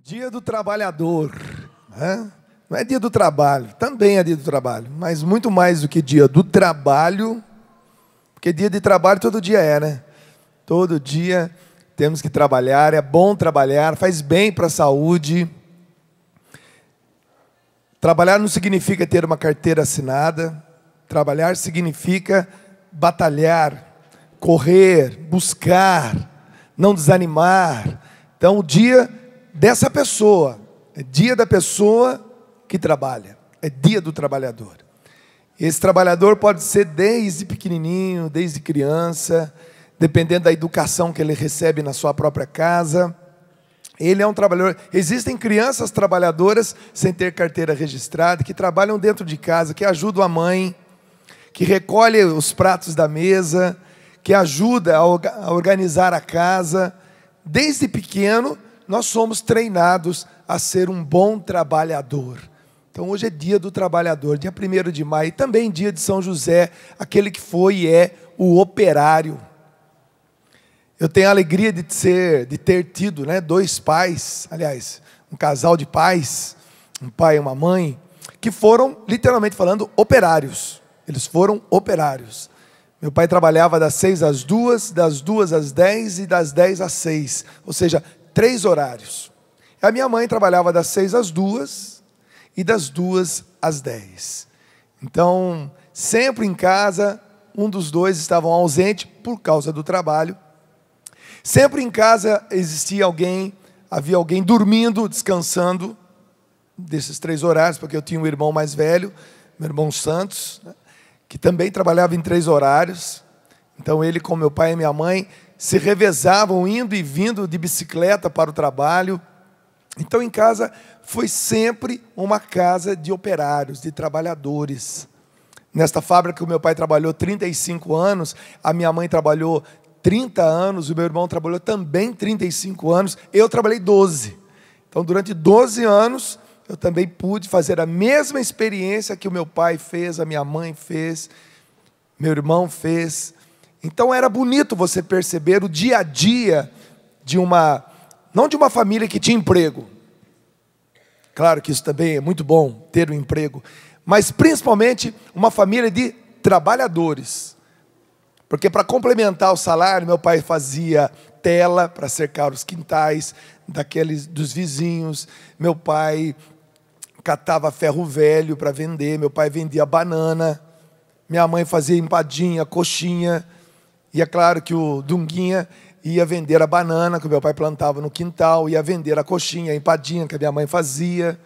Dia do trabalhador, né? Não é dia do trabalho, também é dia do trabalho, mas muito mais do que dia do trabalho, porque dia de trabalho todo dia é, né? Todo dia temos que trabalhar, é bom trabalhar, faz bem para a saúde. Trabalhar não significa ter uma carteira assinada, trabalhar significa batalhar, correr, buscar, não desanimar. Então o dia dessa pessoa, é dia da pessoa que trabalha, é dia do trabalhador. Esse trabalhador pode ser desde pequenininho, desde criança, dependendo da educação que ele recebe na sua própria casa. Ele é um trabalhador. Existem crianças trabalhadoras sem ter carteira registrada, que trabalham dentro de casa, que ajudam a mãe, que recolhe os pratos da mesa, que ajuda a organizar a casa. Desde pequeno, nós somos treinados a ser um bom trabalhador. Então hoje é dia do trabalhador, dia 1º de maio, e também dia de São José, aquele que foi e é o operário. Eu tenho a alegria de ter tido, né, 2 pais, aliás, um casal de pais, um pai e uma mãe, que foram, literalmente falando, operários. Eles foram operários. Meu pai trabalhava das 6 às 2, das 2 às 10 e das 10 às 6, ou seja, 3 horários. A minha mãe trabalhava das 6 às 2 e das 2 às 10. Então, sempre em casa, um dos dois estavam ausente por causa do trabalho. Sempre em casa havia alguém dormindo, descansando, desses 3 horários, porque eu tinha um irmão mais velho, meu irmão Santos, né, que também trabalhava em 3 horários. Então ele, com meu pai e minha mãe, se revezavam indo e vindo de bicicleta para o trabalho. Então em casa foi sempre uma casa de operários, de trabalhadores. Nesta fábrica que o meu pai trabalhou 35 anos, a minha mãe trabalhou 30 anos, o meu irmão trabalhou também 35 anos, eu trabalhei 12. Então durante 12 anos, eu também pude fazer a mesma experiência que o meu pai fez, a minha mãe fez, meu irmão fez. Então era bonito você perceber o dia a dia não de uma família que tinha emprego. Claro que isso também é muito bom, ter um emprego, mas principalmente uma família de trabalhadores. Porque para complementar o salário, meu pai fazia tela para cercar os quintais dos vizinhos. Meu pai catava ferro velho para vender. Meu pai vendia banana. Minha mãe fazia empadinha, coxinha. E é claro que o Dunguinha ia vender a banana que o meu pai plantava no quintal, ia vender a coxinha, a empadinha que a minha mãe fazia.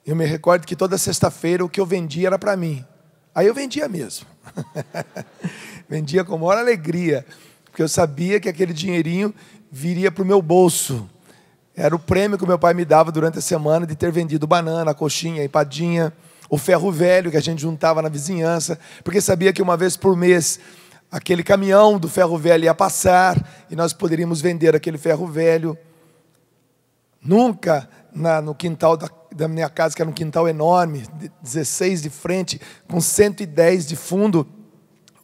Eu me recordo que toda sexta-feira o que eu vendia era para mim. Aí eu vendia mesmo. Vendia com maior alegria, porque eu sabia que aquele dinheirinho viria para o meu bolso. Era o prêmio que o meu pai me dava durante a semana de ter vendido banana, coxinha, empadinha, o ferro velho que a gente juntava na vizinhança, porque sabia que uma vez por mês aquele caminhão do ferro velho ia passar e nós poderíamos vender aquele ferro velho. Nunca no quintal da minha casa, que era um quintal enorme, 16 de frente, com 110 de fundo,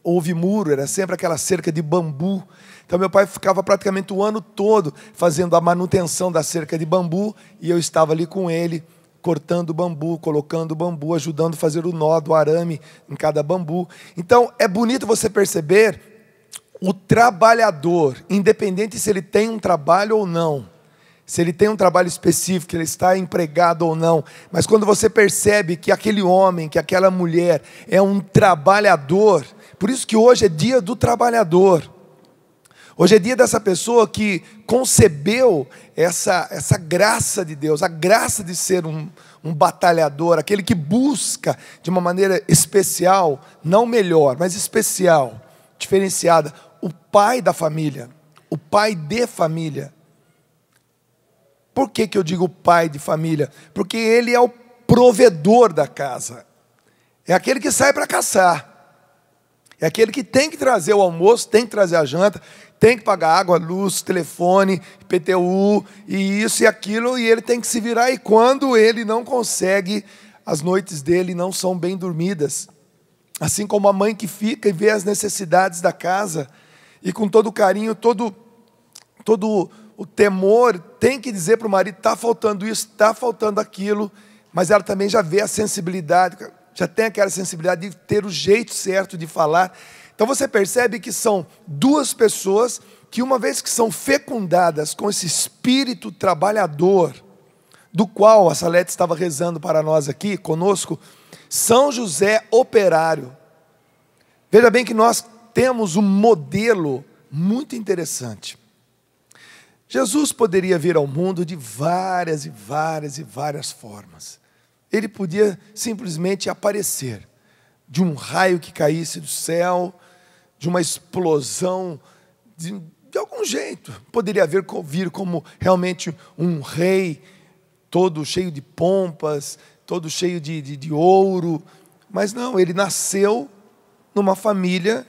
houve muro, era sempre aquela cerca de bambu. Então meu pai ficava praticamente o ano todo fazendo a manutenção da cerca de bambu, e eu estava ali com ele, cortando bambu, colocando bambu, ajudando a fazer o nó do arame em cada bambu. Então é bonito você perceber o trabalhador, independente se ele tem um trabalho ou não, se ele tem um trabalho específico, ele está empregado ou não, mas quando você percebe que aquele homem, que aquela mulher é um trabalhador. Por isso que hoje é dia do trabalhador. Hoje é dia dessa pessoa que concebeu essa graça de Deus, a graça de ser um batalhador, aquele que busca de uma maneira especial, não melhor, mas especial, diferenciada, o pai da família, o pai de família. Por que eu digo pai de família? Porque ele é o provedor da casa, é aquele que sai para caçar. É aquele que tem que trazer o almoço, tem que trazer a janta, tem que pagar água, luz, telefone, IPTU, e isso e aquilo, e ele tem que se virar. E quando ele não consegue, as noites dele não são bem dormidas. Assim como a mãe que fica e vê as necessidades da casa, e com todo carinho, todo o temor tem que dizer para o marido, está faltando isso, está faltando aquilo, mas ela também já vê a sensibilidade, já tem aquela sensibilidade de ter o jeito certo de falar. Então você percebe que são duas pessoas que, uma vez que são fecundadas com esse espírito trabalhador, do qual a Salete estava rezando para nós aqui, conosco, São José operário. Veja bem que nós temos um modelo muito interessante. Jesus poderia vir ao mundo de várias formas. Ele podia simplesmente aparecer, de um raio que caísse do céu, de uma explosão, de algum jeito. Poderia vir como realmente um rei, todo cheio de pompas, todo cheio de ouro. Mas não, ele nasceu numa família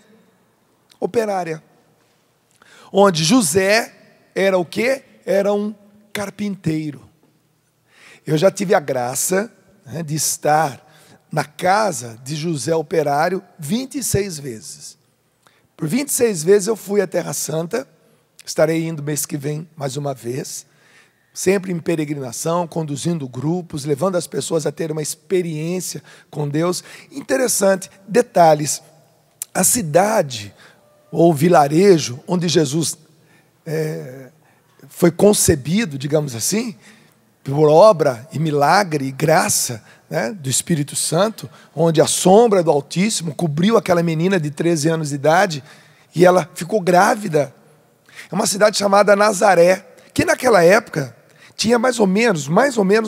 operária, onde José era o quê? Era um carpinteiro. Eu já tive a graça, né, de estar na casa de José operário 26 vezes. Por 26 vezes eu fui à Terra Santa, estarei indo mês que vem mais uma vez, sempre em peregrinação, conduzindo grupos, levando as pessoas a ter uma experiência com Deus. Interessante, detalhes, a cidade ou vilarejo onde Jesus foi concebido, digamos assim, por obra e milagre e graça, né, do Espírito Santo, onde a sombra do Altíssimo cobriu aquela menina de 13 anos de idade e ela ficou grávida. É uma cidade chamada Nazaré, que naquela época tinha mais ou menos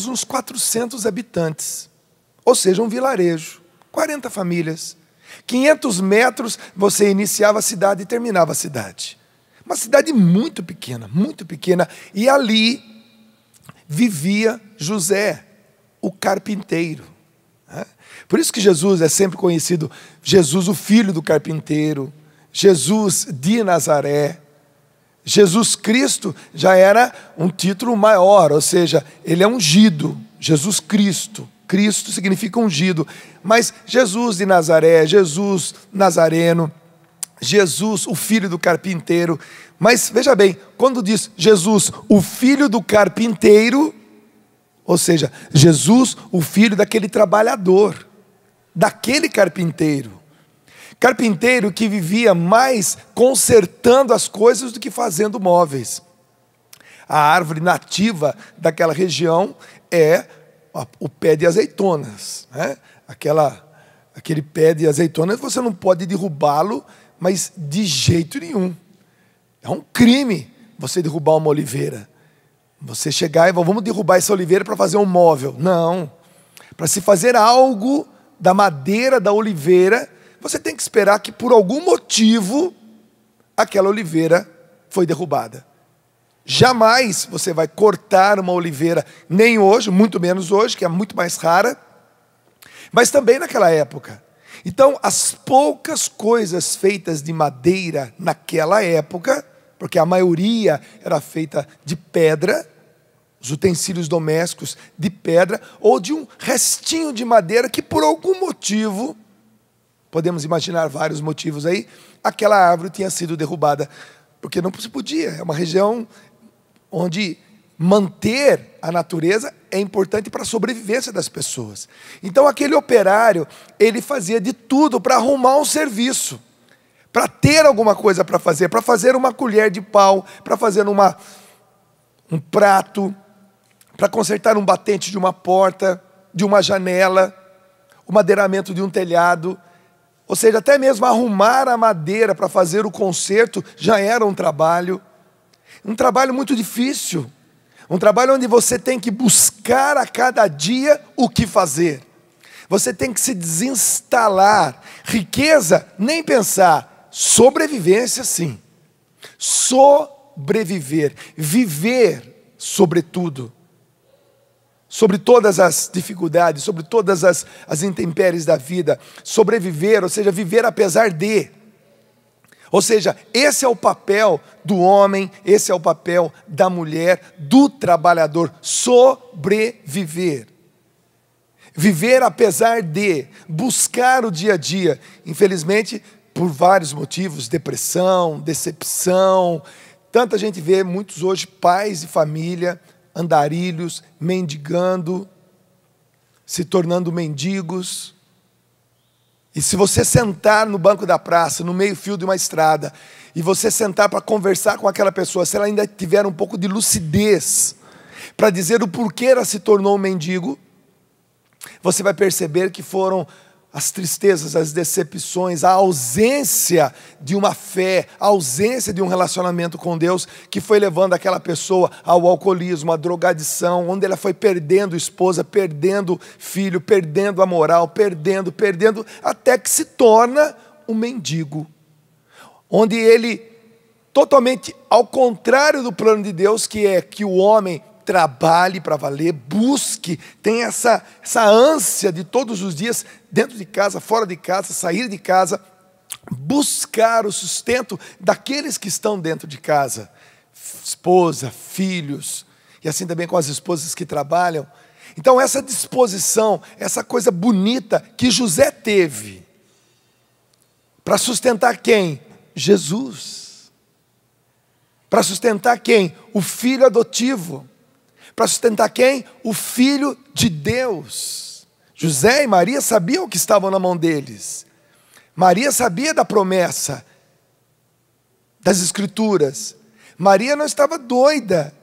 uns 400 habitantes, ou seja, um vilarejo, 40 famílias. 500 metros você iniciava a cidade e terminava a cidade. Uma cidade muito pequena, e ali vivia José, o carpinteiro. Por isso que Jesus é sempre conhecido, Jesus o filho do carpinteiro, Jesus de Nazaré. Jesus Cristo já era um título maior, ou seja, ele é ungido, Jesus Cristo. Cristo significa ungido, mas Jesus de Nazaré, Jesus Nazareno, Jesus, o filho do carpinteiro. Mas veja bem, quando diz Jesus, o filho do carpinteiro, ou seja, Jesus, o filho daquele trabalhador, daquele carpinteiro. Carpinteiro que vivia mais consertando as coisas do que fazendo móveis. A árvore nativa daquela região é o pé de azeitonas, né? Aquele pé de azeitonas você não pode derrubá-lo, mas de jeito nenhum. É um crime você derrubar uma oliveira. Você chegar e falar, vamos derrubar essa oliveira para fazer um móvel. Não. Para se fazer algo da madeira da oliveira, você tem que esperar que por algum motivo aquela oliveira foi derrubada. Jamais você vai cortar uma oliveira, nem hoje, muito menos hoje, que é muito mais rara, mas também naquela época. Então, as poucas coisas feitas de madeira naquela época, porque a maioria era feita de pedra, os utensílios domésticos de pedra, ou de um restinho de madeira que por algum motivo, podemos imaginar vários motivos aí, aquela árvore tinha sido derrubada, porque não se podia, é uma região onde manter a natureza é importante para a sobrevivência das pessoas. Então aquele operário, ele fazia de tudo para arrumar um serviço, para ter alguma coisa para fazer uma colher de pau, para fazer um prato, para consertar um batente de uma porta, de uma janela, o madeiramento de um telhado. Ou seja, até mesmo arrumar a madeira para fazer o conserto já era um trabalho muito difícil, um trabalho onde você tem que buscar a cada dia o que fazer, você tem que se desinstalar, riqueza, nem pensar, sobrevivência sim, sobreviver, viver sobretudo, sobre todas as dificuldades, sobre todas as intempéries da vida, sobreviver, ou seja, viver apesar de. Ou seja, esse é o papel do homem, esse é o papel da mulher, do trabalhador, sobreviver. Viver apesar de, buscar o dia a dia. Infelizmente, por vários motivos, depressão, decepção, Portanto, a gente vê muitos hoje pais de família, andarilhos, mendigando, se tornando mendigos. E se você sentar no banco da praça, no meio-fio de uma estrada, e você sentar para conversar com aquela pessoa, se ela ainda tiver um pouco de lucidez, para dizer o porquê ela se tornou um mendigo, você vai perceber que foram as tristezas, as decepções, a ausência de uma fé, a ausência de um relacionamento com Deus, que foi levando aquela pessoa ao alcoolismo, à drogadição, onde ela foi perdendo esposa, perdendo filho, perdendo a moral, perdendo, até que se torna um mendigo. Onde ele, totalmente ao contrário do plano de Deus, que é que o homem trabalhe para valer, busque, tenha essa ânsia de todos os dias, dentro de casa, fora de casa, sair de casa, buscar o sustento daqueles que estão dentro de casa, esposa, filhos, e assim também com as esposas que trabalham. Então essa disposição, essa coisa bonita que José teve, para sustentar quem? Jesus. Para sustentar quem? O filho adotivo. Para sustentar quem? O Filho de Deus. José e Maria sabiam o que estavam na mão deles. Maria sabia da promessa, das Escrituras. Maria não estava doida.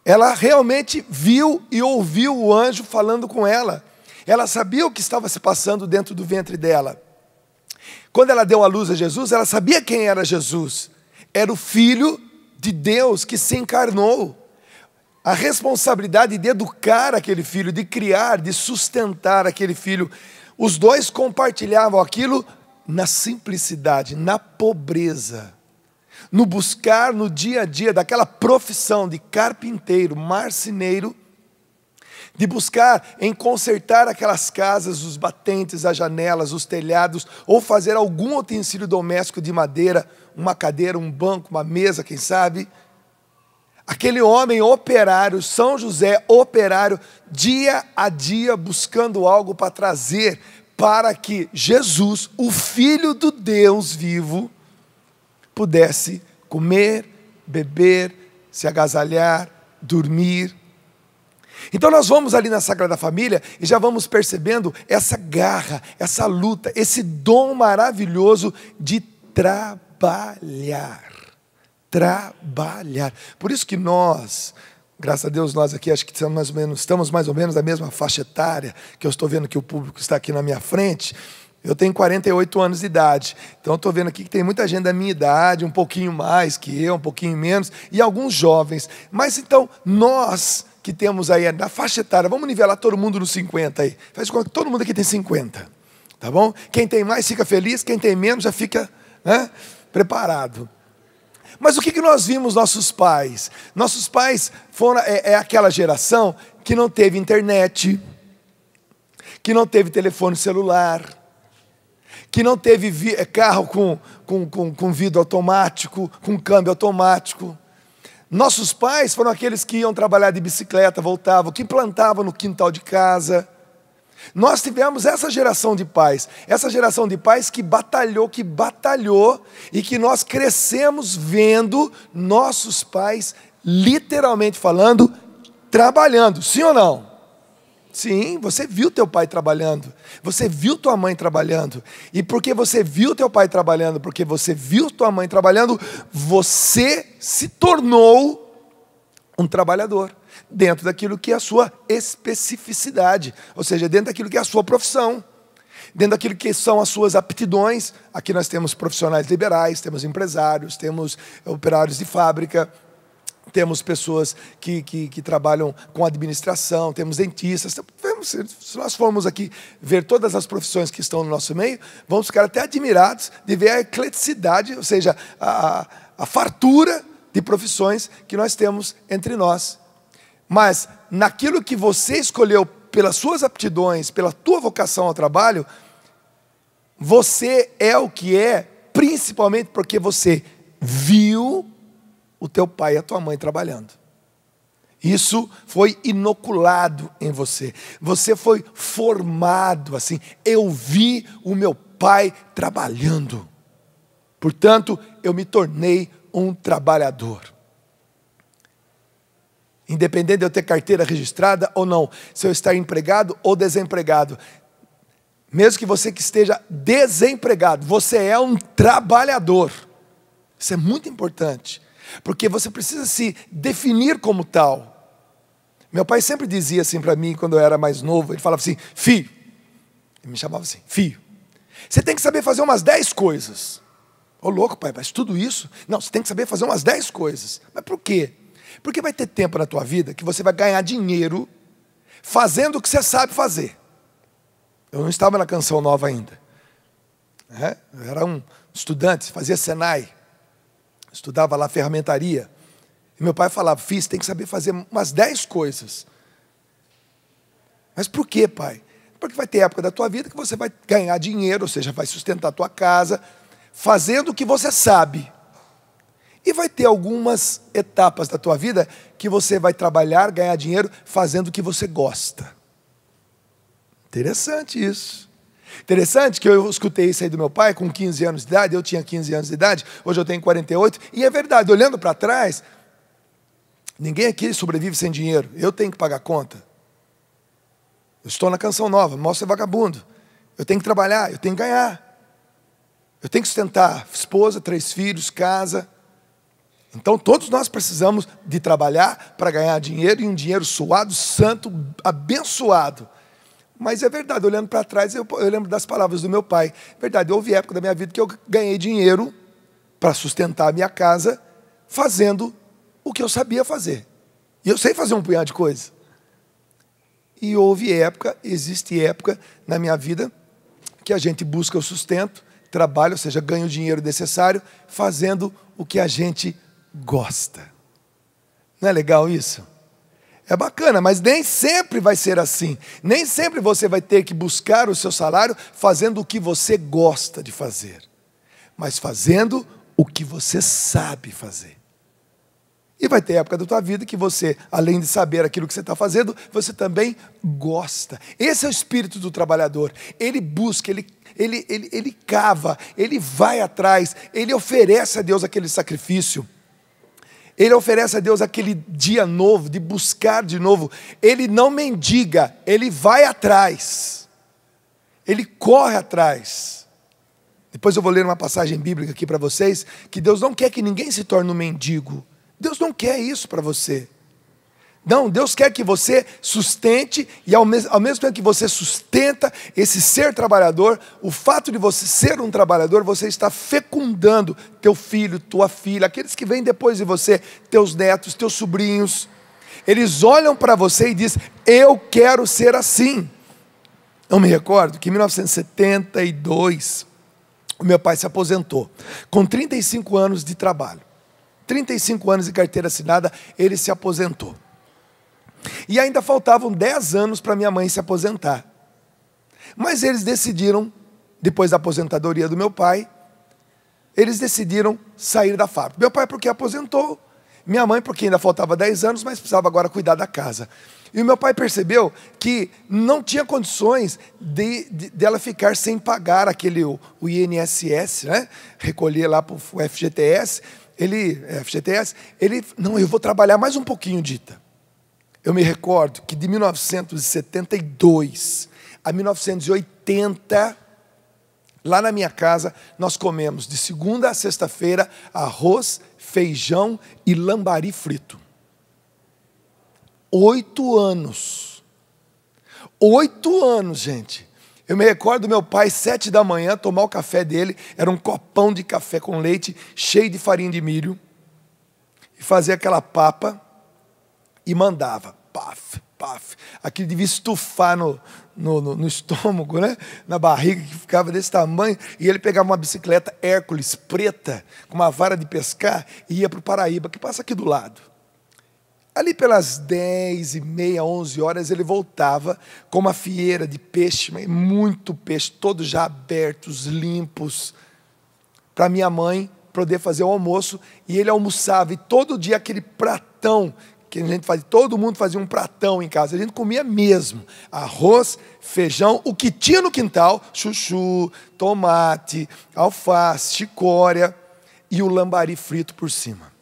Ela realmente viu e ouviu o anjo falando com ela. Ela sabia o que estava se passando dentro do ventre dela. Quando ela deu à luz a Jesus, ela sabia quem era Jesus. Era o Filho de Deus que se encarnou. A responsabilidade de educar aquele filho, de criar, de sustentar aquele filho. Os dois compartilhavam aquilo na simplicidade, na pobreza, no buscar no dia a dia daquela profissão de carpinteiro, marceneiro, de buscar em consertar aquelas casas, os batentes, as janelas, os telhados, ou fazer algum utensílio doméstico de madeira, uma cadeira, um banco, uma mesa, quem sabe. Aquele homem operário, São José operário, dia a dia buscando algo para trazer, para que Jesus, o Filho do Deus vivo, pudesse comer, beber, se agasalhar, dormir. Então nós vamos ali na Sagrada Família e já vamos percebendo essa garra, essa luta, esse dom maravilhoso de trabalhar. Por isso que nós, graças a Deus, nós aqui acho que estamos mais ou menos da mesma faixa etária, que eu estou vendo que o público está aqui na minha frente. Eu tenho 48 anos de idade, então estou vendo aqui que tem muita gente da minha idade, um pouquinho mais que eu, um pouquinho menos, e alguns jovens. Mas então, nós que temos aí na faixa etária, vamos nivelar todo mundo nos 50 aí. Faz conta que todo mundo aqui tem 50, tá bom? Quem tem mais fica feliz, quem tem menos já fica, né, preparado. Mas o que nós vimos nossos pais? Nossos pais foram aquela geração que não teve internet, que não teve telefone celular, que não teve carro com vidro automático, com câmbio automático. Nossos pais foram aqueles que iam trabalhar de bicicleta, voltavam, que plantavam no quintal de casa. Nós tivemos essa geração de pais que batalhou, e que nós crescemos vendo nossos pais, literalmente falando, trabalhando, sim ou não? Sim, você viu teu pai trabalhando, você viu tua mãe trabalhando, e porque você viu teu pai trabalhando, porque você viu tua mãe trabalhando, você se tornou um trabalhador, dentro daquilo que é a sua especificidade, ou seja, dentro daquilo que é a sua profissão, dentro daquilo que são as suas aptidões. Aqui nós temos profissionais liberais, temos empresários, temos operários de fábrica, temos pessoas que trabalham com administração, temos dentistas. Se nós formos aqui ver todas as profissões que estão no nosso meio, vamos ficar até admirados de ver a ecleticidade, ou seja, a fartura de profissões que nós temos entre nós. Mas naquilo que você escolheu pelas suas aptidões, pela tua vocação ao trabalho, você é o que é, principalmente porque você viu o teu pai e a tua mãe trabalhando. Isso foi inoculado em você. Você foi formado assim. Eu vi o meu pai trabalhando. Portanto, eu me tornei um trabalhador. Independente de eu ter carteira registrada ou não, se eu estar empregado ou desempregado, mesmo que você que esteja desempregado, você é um trabalhador. Isso é muito importante, porque você precisa se definir como tal. Meu pai sempre dizia assim para mim, quando eu era mais novo, ele falava assim: filho, ele me chamava assim, filho, você tem que saber fazer umas 10 coisas. Ô louco, pai, mas tudo isso? Não, você tem que saber fazer umas 10 coisas. Mas por quê? Porque vai ter tempo na tua vida que você vai ganhar dinheiro fazendo o que você sabe fazer. Eu não estava na Canção Nova ainda. Eu era um estudante, fazia Senai. Estudava lá ferramentaria. E meu pai falava: filho, você tem que saber fazer umas 10 coisas. Mas por quê, pai? Porque vai ter época da tua vida que você vai ganhar dinheiro, ou seja, vai sustentar a tua casa, fazendo o que você sabe. E vai ter algumas etapas da tua vida que você vai trabalhar, ganhar dinheiro, fazendo o que você gosta. Interessante isso. Interessante que eu escutei isso aí do meu pai com 15 anos de idade, eu tinha 15 anos de idade, hoje eu tenho 48, e é verdade, olhando para trás, ninguém aqui sobrevive sem dinheiro, eu tenho que pagar conta. Eu estou na Canção Nova, mal ser vagabundo. Eu tenho que trabalhar, eu tenho que ganhar. Eu tenho que sustentar esposa, 3 filhos, casa. Então todos nós precisamos de trabalhar para ganhar dinheiro, e um dinheiro suado, santo, abençoado. Mas é verdade, olhando para trás, eu lembro das palavras do meu pai. Verdade, houve época da minha vida que eu ganhei dinheiro para sustentar a minha casa, fazendo o que eu sabia fazer. E eu sei fazer um punhado de coisa. E houve época, existe época na minha vida, que a gente busca o sustento, trabalha, ou seja, ganha o dinheiro necessário, fazendo o que a gente gosta. Não é legal isso? É bacana, mas nem sempre vai ser assim. Nem sempre você vai ter que buscar o seu salário fazendo o que você gosta de fazer, mas fazendo o que você sabe fazer. E vai ter época da tua vida que você, além de saber aquilo que você está fazendo, você também gosta. Esse é o espírito do trabalhador. Ele busca, ele cava, ele vai atrás, ele oferece a Deus aquele sacrifício. Ele oferece a Deus aquele dia novo, de buscar de novo. Ele não mendiga, ele vai atrás. Ele corre atrás. Depois eu vou ler uma passagem bíblica aqui para vocês, que Deus não quer que ninguém se torne um mendigo. Deus não quer isso para você. Não, Deus quer que você sustente, e ao mesmo tempo que você sustenta esse ser trabalhador, o fato de você ser um trabalhador, você está fecundando teu filho, tua filha, aqueles que vêm depois de você, teus netos, teus sobrinhos. Eles olham para você e dizem: eu quero ser assim. Eu me recordo que em 1972, o meu pai se aposentou, com 35 anos de trabalho. 35 anos de carteira assinada, ele se aposentou. E ainda faltavam 10 anos para minha mãe se aposentar. Mas eles decidiram, depois da aposentadoria do meu pai, eles decidiram sair da fábrica. Meu pai porque aposentou, minha mãe porque ainda faltava 10 anos, mas precisava agora cuidar da casa. E o meu pai percebeu que não tinha condições dela ficar sem pagar o INSS, né? Recolher lá para o FGTS. Não, eu vou trabalhar mais um pouquinho, Dita. Eu me recordo que de 1972 a 1980, lá na minha casa, nós comemos de segunda a sexta-feira arroz, feijão e lambari frito. 8 anos. 8 anos, gente. Eu me recordo do meu pai, 7 da manhã, tomar o café dele, era um copão de café com leite, cheio de farinha de milho, e fazia aquela papa, e mandava, paf, paf. Aquilo devia estufar no estômago, né? Na barriga, que ficava desse tamanho, e ele pegava uma bicicleta Hércules preta, com uma vara de pescar, e ia para o Paraíba, que passa aqui do lado. Ali pelas 10h30, 11 horas, ele voltava com uma fieira de peixe, muito peixe, todos já abertos, limpos, para minha mãe poder fazer o almoço, e ele almoçava, e todo dia aquele pratão, que a gente fazia, todo mundo fazia um pratão em casa, a gente comia mesmo, arroz, feijão, o que tinha no quintal, chuchu, tomate, alface, chicória, e o lambari frito por cima.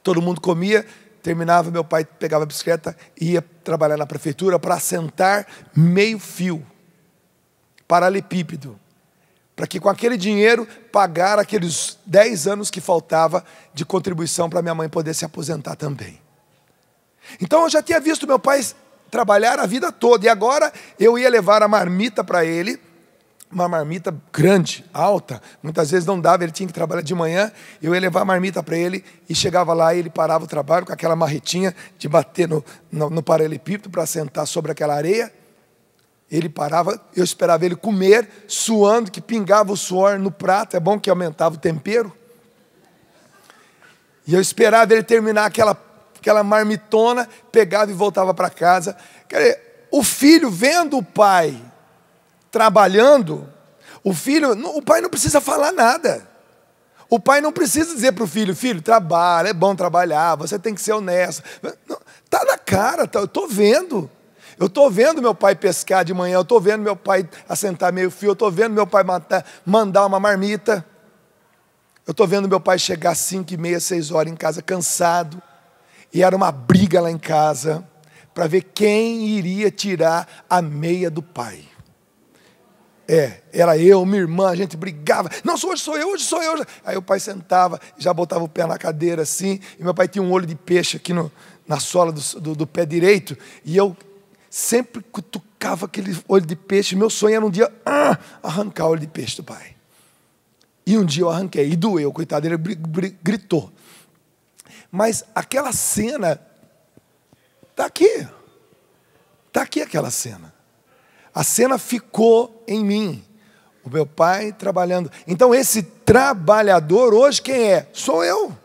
Todo mundo comia, terminava, meu pai pegava a bicicleta e ia trabalhar na prefeitura para assentar meio fio, paralelepípedo, para que com aquele dinheiro pagar aqueles 10 anos que faltava de contribuição para minha mãe poder se aposentar também. Então eu já tinha visto meu pai trabalhar a vida toda, e agora eu ia levar a marmita para ele, uma marmita grande, alta, muitas vezes não dava, ele tinha que trabalhar de manhã, eu ia levar a marmita para ele, e chegava lá e ele parava o trabalho com aquela marretinha de bater no paralelepípedo para sentar sobre aquela areia. Ele parava, eu esperava ele comer, suando, que pingava o suor no prato, é bom que aumentava o tempero. E eu esperava ele terminar aquela marmitona, pegava e voltava para casa. Quer dizer, o filho vendo o pai trabalhando, o pai não precisa falar nada. O pai não precisa dizer para o filho, filho, trabalha, é bom trabalhar, você tem que ser honesto. Está na cara, eu estou vendo. Eu estou vendo meu pai pescar de manhã, eu estou vendo meu pai assentar meio fio, eu estou vendo meu pai mandar uma marmita. Eu estou vendo meu pai chegar às 5h30, 6 horas em casa, cansado. E era uma briga lá em casa, para ver quem iria tirar a meia do pai. Era eu, minha irmã, a gente brigava. Não, hoje sou eu. Aí o pai sentava, já botava o pé na cadeira assim, e meu pai tinha um olho de peixe aqui na sola do pé direito, e eu sempre cutucava aquele olho de peixe. Meu sonho era um dia arrancar o olho de peixe do pai. E um dia eu arranquei, e doeu, coitado, ele gritou. Mas aquela cena, está aqui. Está aqui aquela cena. A cena ficou em mim. O meu pai trabalhando. Então esse trabalhador hoje quem é? Sou eu.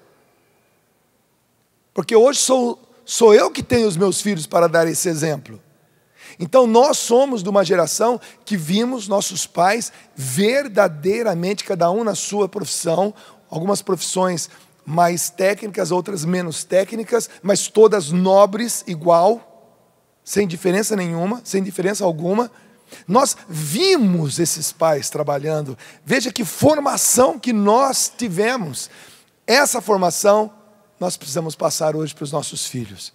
Porque hoje sou eu que tenho os meus filhos para dar esse exemplo. Então nós somos de uma geração que vimos nossos pais verdadeiramente, cada um na sua profissão, algumas profissões mais técnicas, outras menos técnicas, mas todas nobres, igual, sem diferença nenhuma, sem diferença alguma. Nós vimos esses pais trabalhando. Veja que formação que nós tivemos. Essa formação nós precisamos passar hoje para os nossos filhos.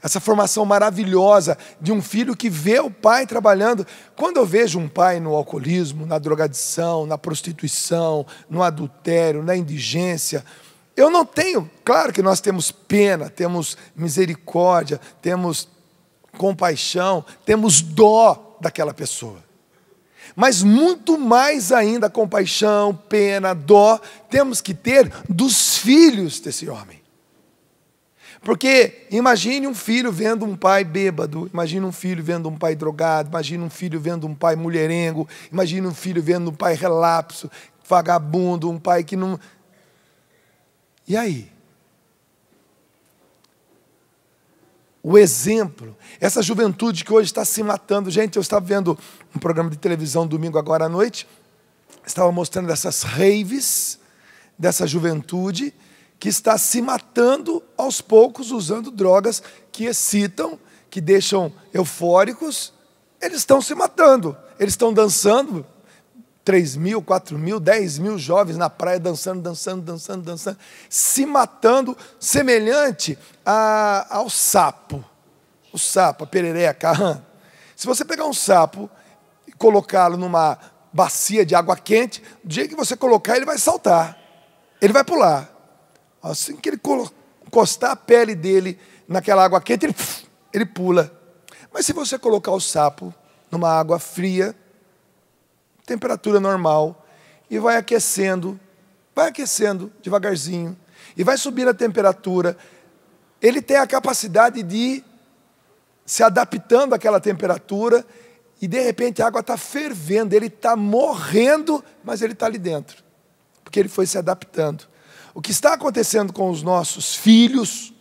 Essa formação maravilhosa de um filho que vê o pai trabalhando. Quando eu vejo um pai no alcoolismo, na drogadição, na prostituição, no adultério, na indigência, eu não tenho, claro que nós temos pena, temos misericórdia, temos compaixão, temos dó daquela pessoa. Mas muito mais ainda compaixão, pena, dó, temos que ter dos filhos desse homem. Porque imagine um filho vendo um pai bêbado, imagine um filho vendo um pai drogado, imagine um filho vendo um pai mulherengo, imagine um filho vendo um pai relapso, vagabundo, um pai que não... E aí? O exemplo, essa juventude que hoje está se matando. Gente, eu estava vendo um programa de televisão domingo agora à noite, estava mostrando essas raves, dessa juventude que está se matando aos poucos, usando drogas que excitam, que deixam eufóricos. Eles estão se matando, eles estão dançando, 3.000, 4.000, 10.000 jovens na praia dançando, se matando, semelhante ao sapo. O sapo, a perereca, a rã. Se você pegar um sapo e colocá-lo numa bacia de água quente, do jeito que você colocar, ele vai saltar, ele vai pular. Assim que ele encostar a pele dele naquela água quente, ele pula. Mas se você colocar o sapo numa água fria, temperatura normal, e vai aquecendo devagarzinho, e vai subir a temperatura, ele tem a capacidade de se adaptando àquela temperatura, e de repente a água está fervendo, ele está morrendo, mas ele está ali dentro, porque ele foi se adaptando. O que está acontecendo com os nossos filhos,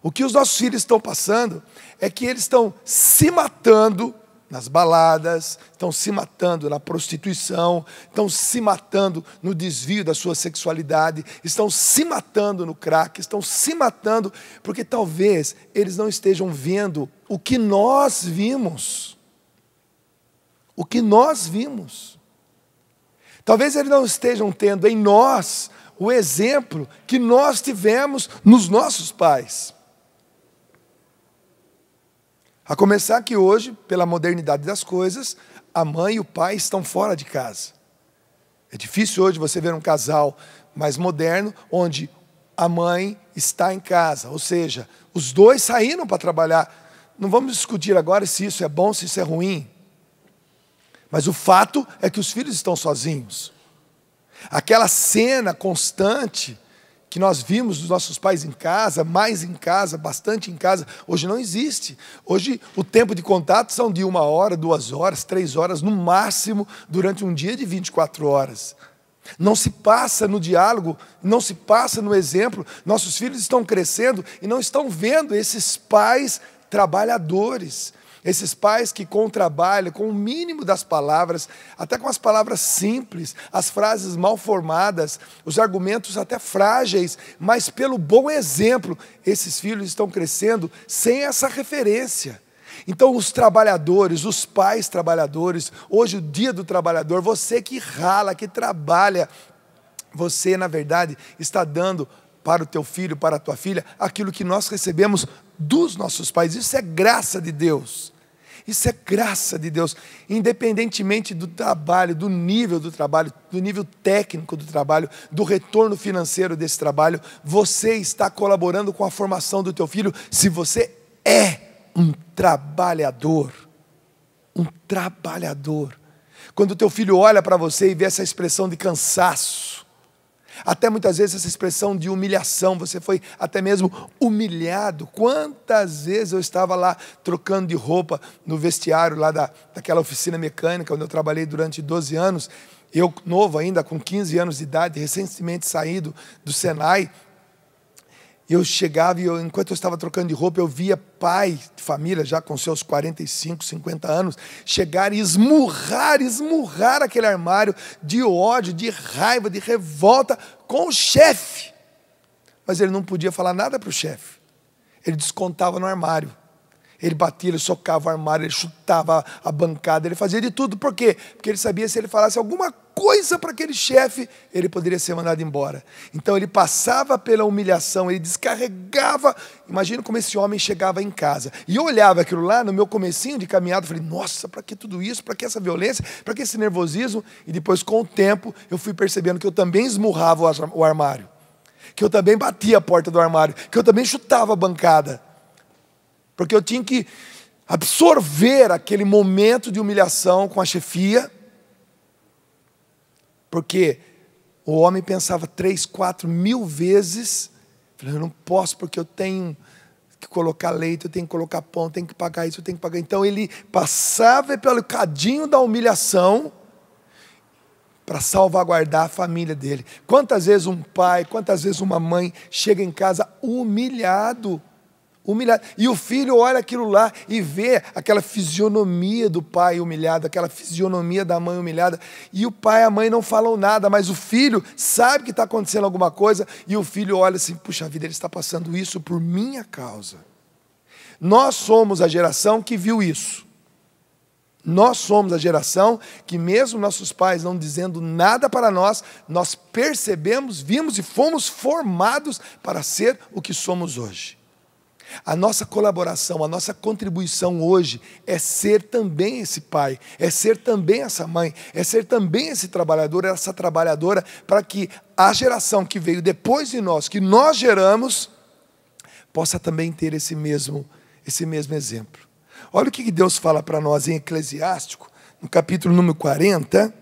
o que os nossos filhos estão passando, é que eles estão se matando nas baladas, estão se matando na prostituição, estão se matando no desvio da sua sexualidade, estão se matando no crack, estão se matando porque talvez eles não estejam vendo o que nós vimos. O que nós vimos. Talvez eles não estejam tendo em nós o exemplo que nós tivemos nos nossos pais. A começar que hoje, pela modernidade das coisas, a mãe e o pai estão fora de casa. É difícil hoje você ver um casal mais moderno, onde a mãe está em casa, ou seja, os dois saíram para trabalhar. Não vamos discutir agora se isso é bom, se isso é ruim. Mas o fato é que os filhos estão sozinhos. Aquela cena constante que nós vimos dos nossos pais em casa, mais em casa, bastante em casa, hoje não existe. Hoje o tempo de contato são de 1 hora, 2 horas, 3 horas, no máximo, durante um dia de 24 horas. Não se passa no diálogo, não se passa no exemplo. Nossos filhos estão crescendo e não estão vendo esses pais trabalhadores. Esses pais que com o trabalho, com o mínimo das palavras, até com as palavras simples, as frases mal formadas, os argumentos até frágeis, mas pelo bom exemplo, esses filhos estão crescendo sem essa referência. Então os trabalhadores, os pais trabalhadores, hoje o dia do trabalhador, você que rala, que trabalha, você na verdade está dando para o teu filho, para a tua filha, aquilo que nós recebemos dos nossos pais. Isso é graça de Deus. Isso é graça de Deus. Independentemente do trabalho, do nível do trabalho, do nível técnico do trabalho, do retorno financeiro desse trabalho, você está colaborando com a formação do teu filho se você é um trabalhador. Um trabalhador. Quando o teu filho olha para você e vê essa expressão de cansaço, até muitas vezes essa expressão de humilhação, você foi até mesmo humilhado. Quantas vezes eu estava lá trocando de roupa no vestiário lá daquela oficina mecânica, onde eu trabalhei durante 12 anos, eu novo ainda, com 15 anos de idade, recentemente saído do Senai, eu chegava e enquanto eu estava trocando de roupa, eu via pai de família, já com seus 45, 50 anos, chegar e esmurrar aquele armário de ódio, de raiva, de revolta com o chefe. Mas ele não podia falar nada para o chefe. Ele descontava no armário. Ele batia, ele socava o armário, ele chutava a bancada, ele fazia de tudo. Por quê? Porque ele sabia que se ele falasse alguma coisa para aquele chefe, ele poderia ser mandado embora. Então ele passava pela humilhação, ele descarregava. Imagina como esse homem chegava em casa. E eu olhava aquilo lá, no meu comecinho de caminhada, falei, nossa, para que tudo isso? Para que essa violência? Para que esse nervosismo? E depois, com o tempo, eu fui percebendo que eu também esmurrava o armário. Que eu também batia a porta do armário. Que eu também chutava a bancada. Porque eu tinha que absorver aquele momento de humilhação com a chefia, porque o homem pensava 3, 4 mil vezes, falando, eu não posso porque eu tenho que colocar leite, eu tenho que colocar pão, eu tenho que pagar isso, eu tenho que pagar. Então ele passava pelo cadinho da humilhação para salvaguardar a família dele. Quantas vezes um pai, quantas vezes uma mãe chega em casa humilhado, e o filho olha aquilo lá e vê aquela fisionomia do pai humilhado, aquela fisionomia da mãe humilhada, e o pai e a mãe não falam nada, mas o filho sabe que está acontecendo alguma coisa, e o filho olha assim, puxa vida, ele está passando isso por minha causa. Nós somos a geração que viu isso. Nós somos a geração que mesmo nossos pais não dizendo nada para nós, nós percebemos, vimos e fomos formados para ser o que somos hoje. A nossa colaboração, a nossa contribuição hoje é ser também esse pai, é ser também essa mãe, é ser também esse trabalhador, essa trabalhadora, para que a geração que veio depois de nós, que nós geramos, possa também ter esse mesmo exemplo. Olha o que Deus fala para nós em Eclesiástico, no capítulo número 40,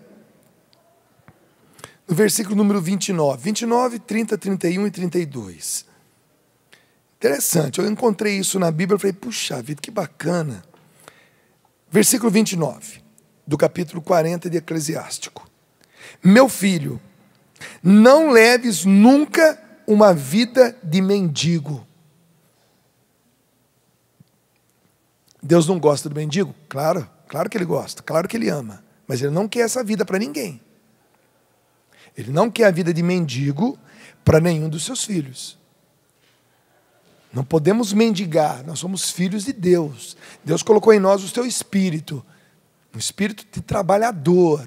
no versículo número 29, 30, 31 e 32. Interessante, eu encontrei isso na Bíblia e falei, puxa vida, que bacana. Versículo 29, do capítulo 40 de Eclesiástico. Meu filho, não leves nunca uma vida de mendigo. Deus não gosta do mendigo? Claro que Ele gosta, claro que Ele ama. Mas Ele não quer essa vida para ninguém. Ele não quer a vida de mendigo para nenhum dos seus filhos. Não podemos mendigar, nós somos filhos de Deus. Deus colocou em nós o seu espírito, um espírito de trabalhador,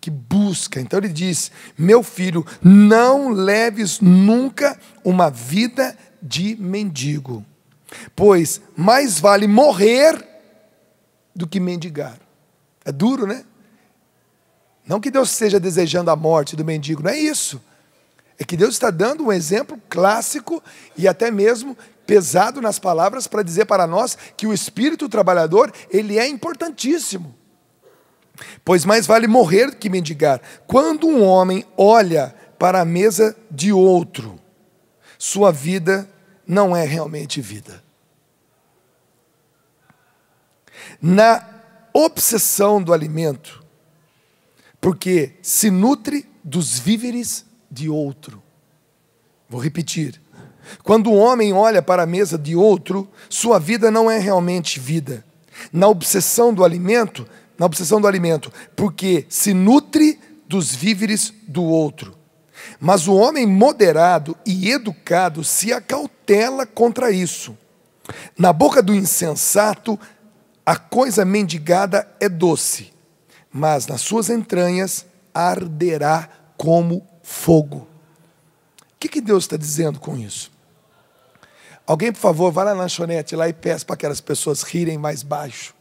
que busca. Então ele diz: meu filho, não leves nunca uma vida de mendigo, pois mais vale morrer do que mendigar. É duro, né? Não que Deus esteja desejando a morte do mendigo, não é isso. É que Deus está dando um exemplo clássico e até mesmo pesado nas palavras para dizer para nós que o espírito trabalhador, ele é importantíssimo. Pois mais vale morrer do que mendigar. Quando um homem olha para a mesa de outro, sua vida não é realmente vida. Na obsessão do alimento, porque se nutre dos víveres de outro. Vou repetir. Quando o homem olha para a mesa de outro, sua vida não é realmente vida. Na obsessão do alimento, porque se nutre dos víveres do outro. Mas o homem moderado e educado se acautela contra isso. Na boca do insensato, a coisa mendigada é doce, mas nas suas entranhas arderá como fogo. O que Deus está dizendo com isso? Alguém, por favor, vá na lanchonete lá e peça para aquelas pessoas rirem mais baixo,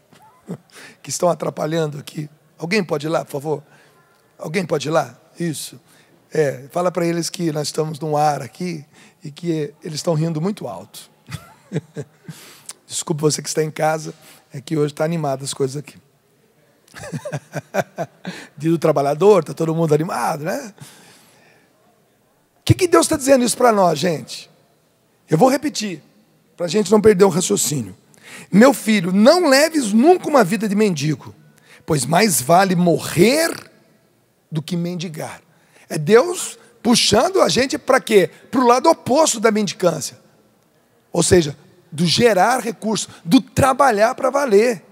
que estão atrapalhando aqui. Alguém pode ir lá, por favor? Alguém pode ir lá? Isso. Fala para eles que nós estamos num ar aqui e que eles estão rindo muito alto. Desculpe você que está em casa, é que hoje está animado as coisas aqui. Dia do trabalhador, está todo mundo animado, né? O que Deus está dizendo isso para nós, gente? Eu vou repetir, para a gente não perder o raciocínio. Meu filho, não leves nunca uma vida de mendigo, pois mais vale morrer do que mendigar. É Deus puxando a gente para quê? Para o lado oposto da mendicância. Ou seja, do gerar recursos, do trabalhar para valer.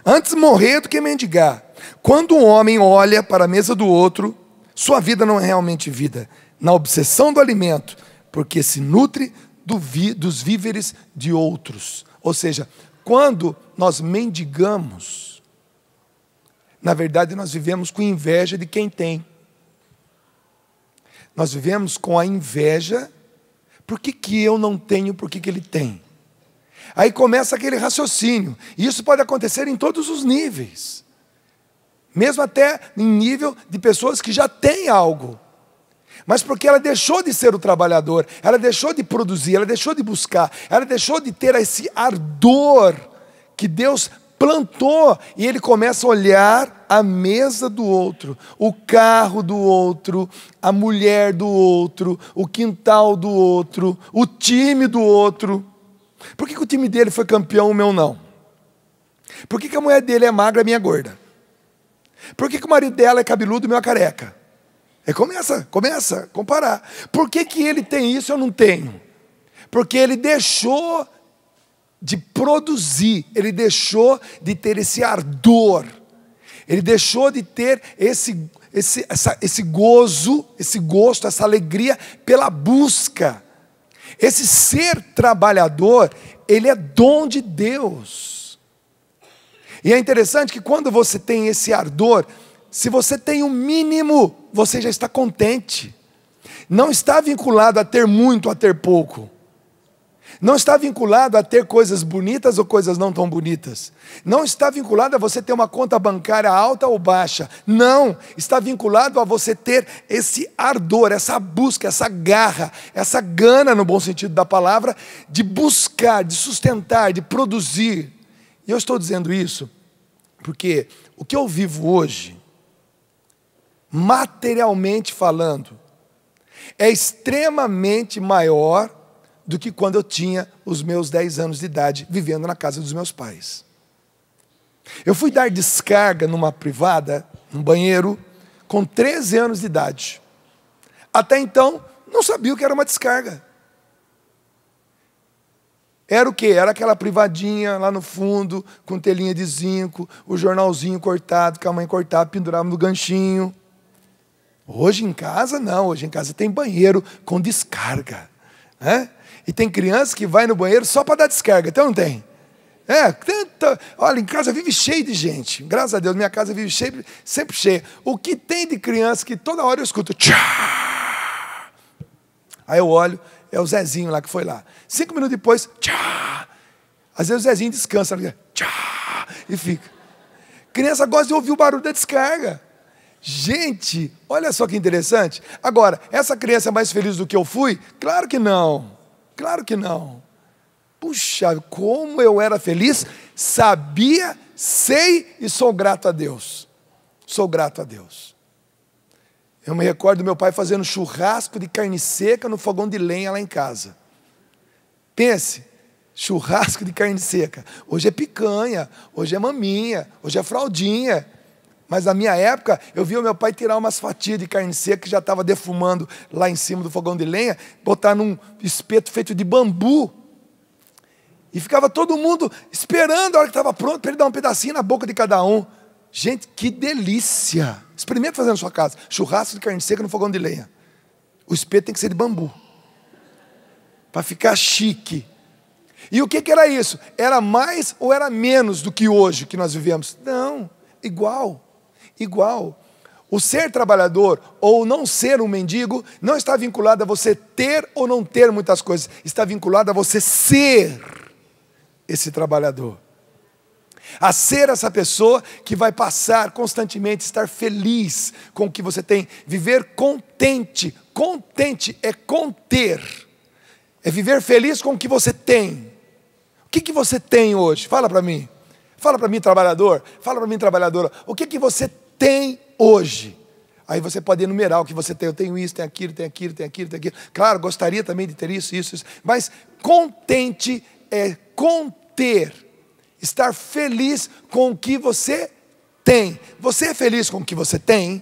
Antes morrer do que mendigar. Quando um homem olha para a mesa do outro, sua vida não é realmente vida. Na obsessão do alimento, porque se nutre dos víveres de outros. Ou seja, quando nós mendigamos, na verdade nós vivemos com inveja de quem tem. Nós vivemos com a inveja, por que eu não tenho, por que ele tem? Aí começa aquele raciocínio, e isso pode acontecer em todos os níveis, mesmo até em nível de pessoas que já têm algo, mas porque ela deixou de ser o trabalhador, ela deixou de produzir, ela deixou de buscar, ela deixou de ter esse ardor que Deus plantou, e ele começa a olhar a mesa do outro, o carro do outro, a mulher do outro, o quintal do outro, o time do outro. Por que o time dele foi campeão, o meu não? Por que a mulher dele é magra, a minha é gorda? Por que o marido dela é cabeludo, o meu é careca? Começa a comparar. Por que ele tem isso e eu não tenho? Porque ele deixou de produzir, ele deixou de ter esse ardor, ele deixou de ter esse gozo, esse gosto, essa alegria pela busca. Esse ser trabalhador, ele é dom de Deus. E é interessante que quando você tem esse ardor, se você tem o mínimo, você já está contente. Não está vinculado a ter muito, a ter pouco. Não está vinculado a ter coisas bonitas ou coisas não tão bonitas. Não está vinculado a você ter uma conta bancária alta ou baixa. Não, está vinculado a você ter esse ardor, essa busca, essa garra, essa gana, no bom sentido da palavra, de buscar, de sustentar, de produzir. E eu estou dizendo isso porque o que eu vivo hoje, materialmente falando, é extremamente maior do que quando eu tinha os meus 10 anos de idade, vivendo na casa dos meus pais. Eu fui dar descarga numa privada, num banheiro, com 13 anos de idade. Até então, não sabia o que era uma descarga. Era o quê? Era aquela privadinha lá no fundo, com telinha de zinco, o jornalzinho cortado, que a mãe cortava, pendurava no ganchinho. Hoje em casa, não. Hoje em casa tem banheiro com descarga, né? E tem criança que vai no banheiro só para dar descarga, então não tem? Olha, em casa vive cheio de gente. Graças a Deus, minha casa vive cheia, sempre cheia. O que tem de criança que toda hora eu escuto tchá. Aí eu olho, é o Zezinho lá que foi lá. 5 minutos depois, tchá. Às vezes o Zezinho descansa, tchá, e fica. Criança gosta de ouvir o barulho da descarga. Gente, olha só que interessante. Agora, essa criança é mais feliz do que eu fui? Claro que não. Claro que não. Puxa, como eu era feliz, sabia, sei e sou grato a Deus. Sou grato a Deus. Eu me recordo do meu pai fazendo churrasco de carne seca no fogão de lenha lá em casa. Pense, churrasco de carne seca. Hoje é picanha, hoje é maminha, hoje é fraldinha. Mas na minha época, eu vi o meu pai tirar umas fatias de carne seca que já estava defumando lá em cima do fogão de lenha, botar num espeto feito de bambu. E ficava todo mundo esperando a hora que estava pronto para ele dar um pedacinho na boca de cada um. Gente, que delícia! Experimenta fazer na sua casa. Churrasco de carne seca no fogão de lenha. O espeto tem que ser de bambu. Para ficar chique. E o que era isso? Era mais ou era menos do que hoje que nós vivemos? Não, igual. Igual. O ser trabalhador ou não ser um mendigo não está vinculado a você ter ou não ter muitas coisas. Está vinculado a você ser esse trabalhador. A ser essa pessoa que vai passar constantemente, estar feliz com o que você tem. Viver contente. Contente é conter. É viver feliz com o que você tem. O que você tem hoje? Fala para mim. Fala para mim, trabalhador. Fala para mim, trabalhadora. O que você tem hoje? Aí você pode enumerar o que você tem. Eu tenho isso, tenho aquilo, tenho aquilo, tenho aquilo, tenho aquilo. Claro, gostaria também de ter isso. Mas contente é conter. Estar feliz com o que você tem. Você é feliz com o que você tem?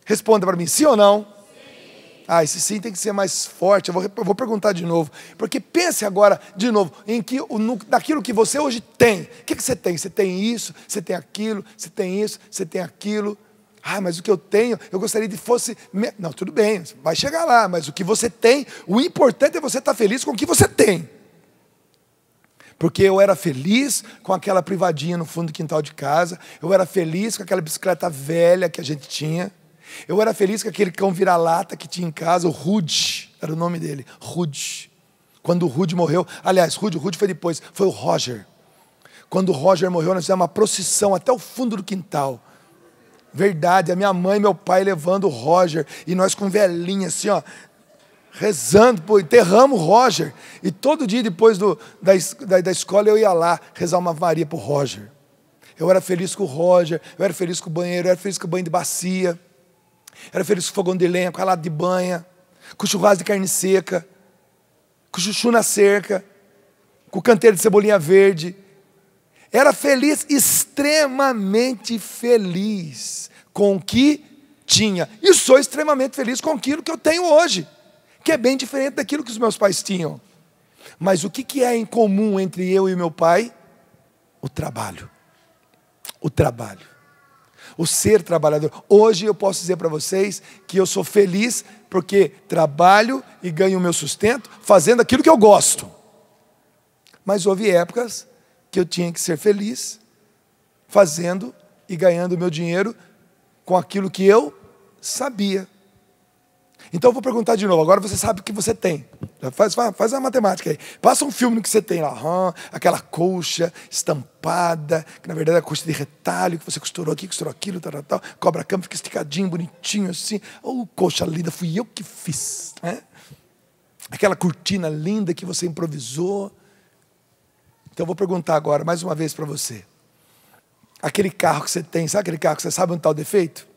Responda para mim, sim ou não? Sim. Esse sim tem que ser mais forte. Eu vou perguntar de novo. Porque pense agora, de novo, naquilo que você hoje tem. O que você tem? Você tem isso, você tem aquilo, você tem isso, você tem aquilo. Mas o que eu tenho, eu gostaria de fosse... Não, tudo bem, vai chegar lá. Mas o que você tem, o importante é você estar feliz com o que você tem. Porque eu era feliz com aquela privadinha no fundo do quintal de casa. Eu era feliz com aquela bicicleta velha que a gente tinha. Eu era feliz com aquele cão vira-lata que tinha em casa, o Rude, era o nome dele, Rude. Quando o Rude morreu, aliás, o Rude foi depois, foi o Roger. Quando o Roger morreu, nós fizemos uma procissão até o fundo do quintal. Verdade, a minha mãe e meu pai levando o Roger, e nós com velhinha assim, ó, rezando, enterramos o Roger. E todo dia depois da escola eu ia lá rezar uma Ave Maria para o Roger. Eu era feliz com o Roger, eu era feliz com o banheiro, eu era feliz com o banho de bacia. Era feliz com o fogão de lenha, com a lata de banha, com o churrasco de carne seca, com o chuchu na cerca, com o canteiro de cebolinha verde. Era feliz, extremamente feliz com o que tinha. E sou extremamente feliz com aquilo que eu tenho hoje, que é bem diferente daquilo que os meus pais tinham. Mas o que é em comum entre eu e meu pai? O trabalho. O trabalho. O ser trabalhador. Hoje eu posso dizer para vocês que eu sou feliz porque trabalho e ganho o meu sustento fazendo aquilo que eu gosto. Mas houve épocas que eu tinha que ser feliz fazendo e ganhando o meu dinheiro com aquilo que eu sabia. Então eu vou perguntar de novo. Agora você sabe o que você tem. Faz a matemática aí. Passa um filme no que você tem lá. Aquela colcha estampada, que na verdade é a colcha de retalho, que você costurou aqui, costurou aquilo, tal. Cobra cama, fica esticadinho, bonitinho assim. Colcha linda, fui eu que fiz. Né? Aquela cortina linda que você improvisou. Então eu vou perguntar agora, mais uma vez para você. Aquele carro que você tem, sabe aquele carro que você sabe onde está o defeito?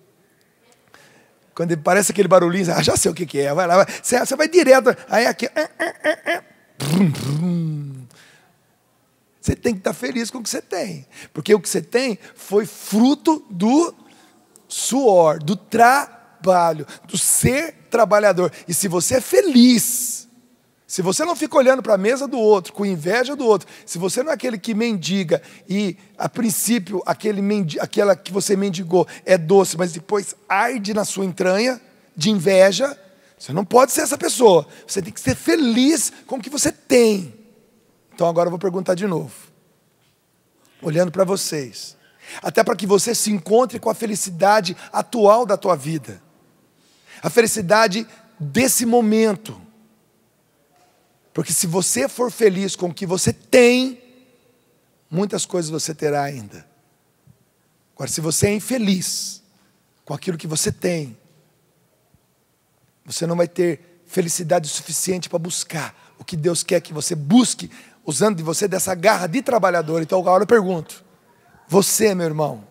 Quando parece aquele barulhinho, já sei o que é, vai lá, você vai direto, aí aqui, você tem que estar feliz com o que você tem, porque o que você tem foi fruto do suor, do trabalho, do ser trabalhador. E se você é feliz, se você não fica olhando para a mesa do outro, com inveja do outro, se você não é aquele que mendiga e, a princípio, aquela que você mendigou é doce, mas depois arde na sua entranha de inveja, você não pode ser essa pessoa. Você tem que ser feliz com o que você tem. Então agora eu vou perguntar de novo. olhando para vocês, até para que você se encontre com a felicidade atual da tua vida, a felicidade desse momento, porque se você for feliz com o que você tem, muitas coisas você terá ainda. Agora, se você é infeliz com aquilo que você tem, você não vai ter felicidade suficiente para buscar o que Deus quer que você busque, usando de você dessa garra de trabalhador. Então agora eu pergunto, você, meu irmão,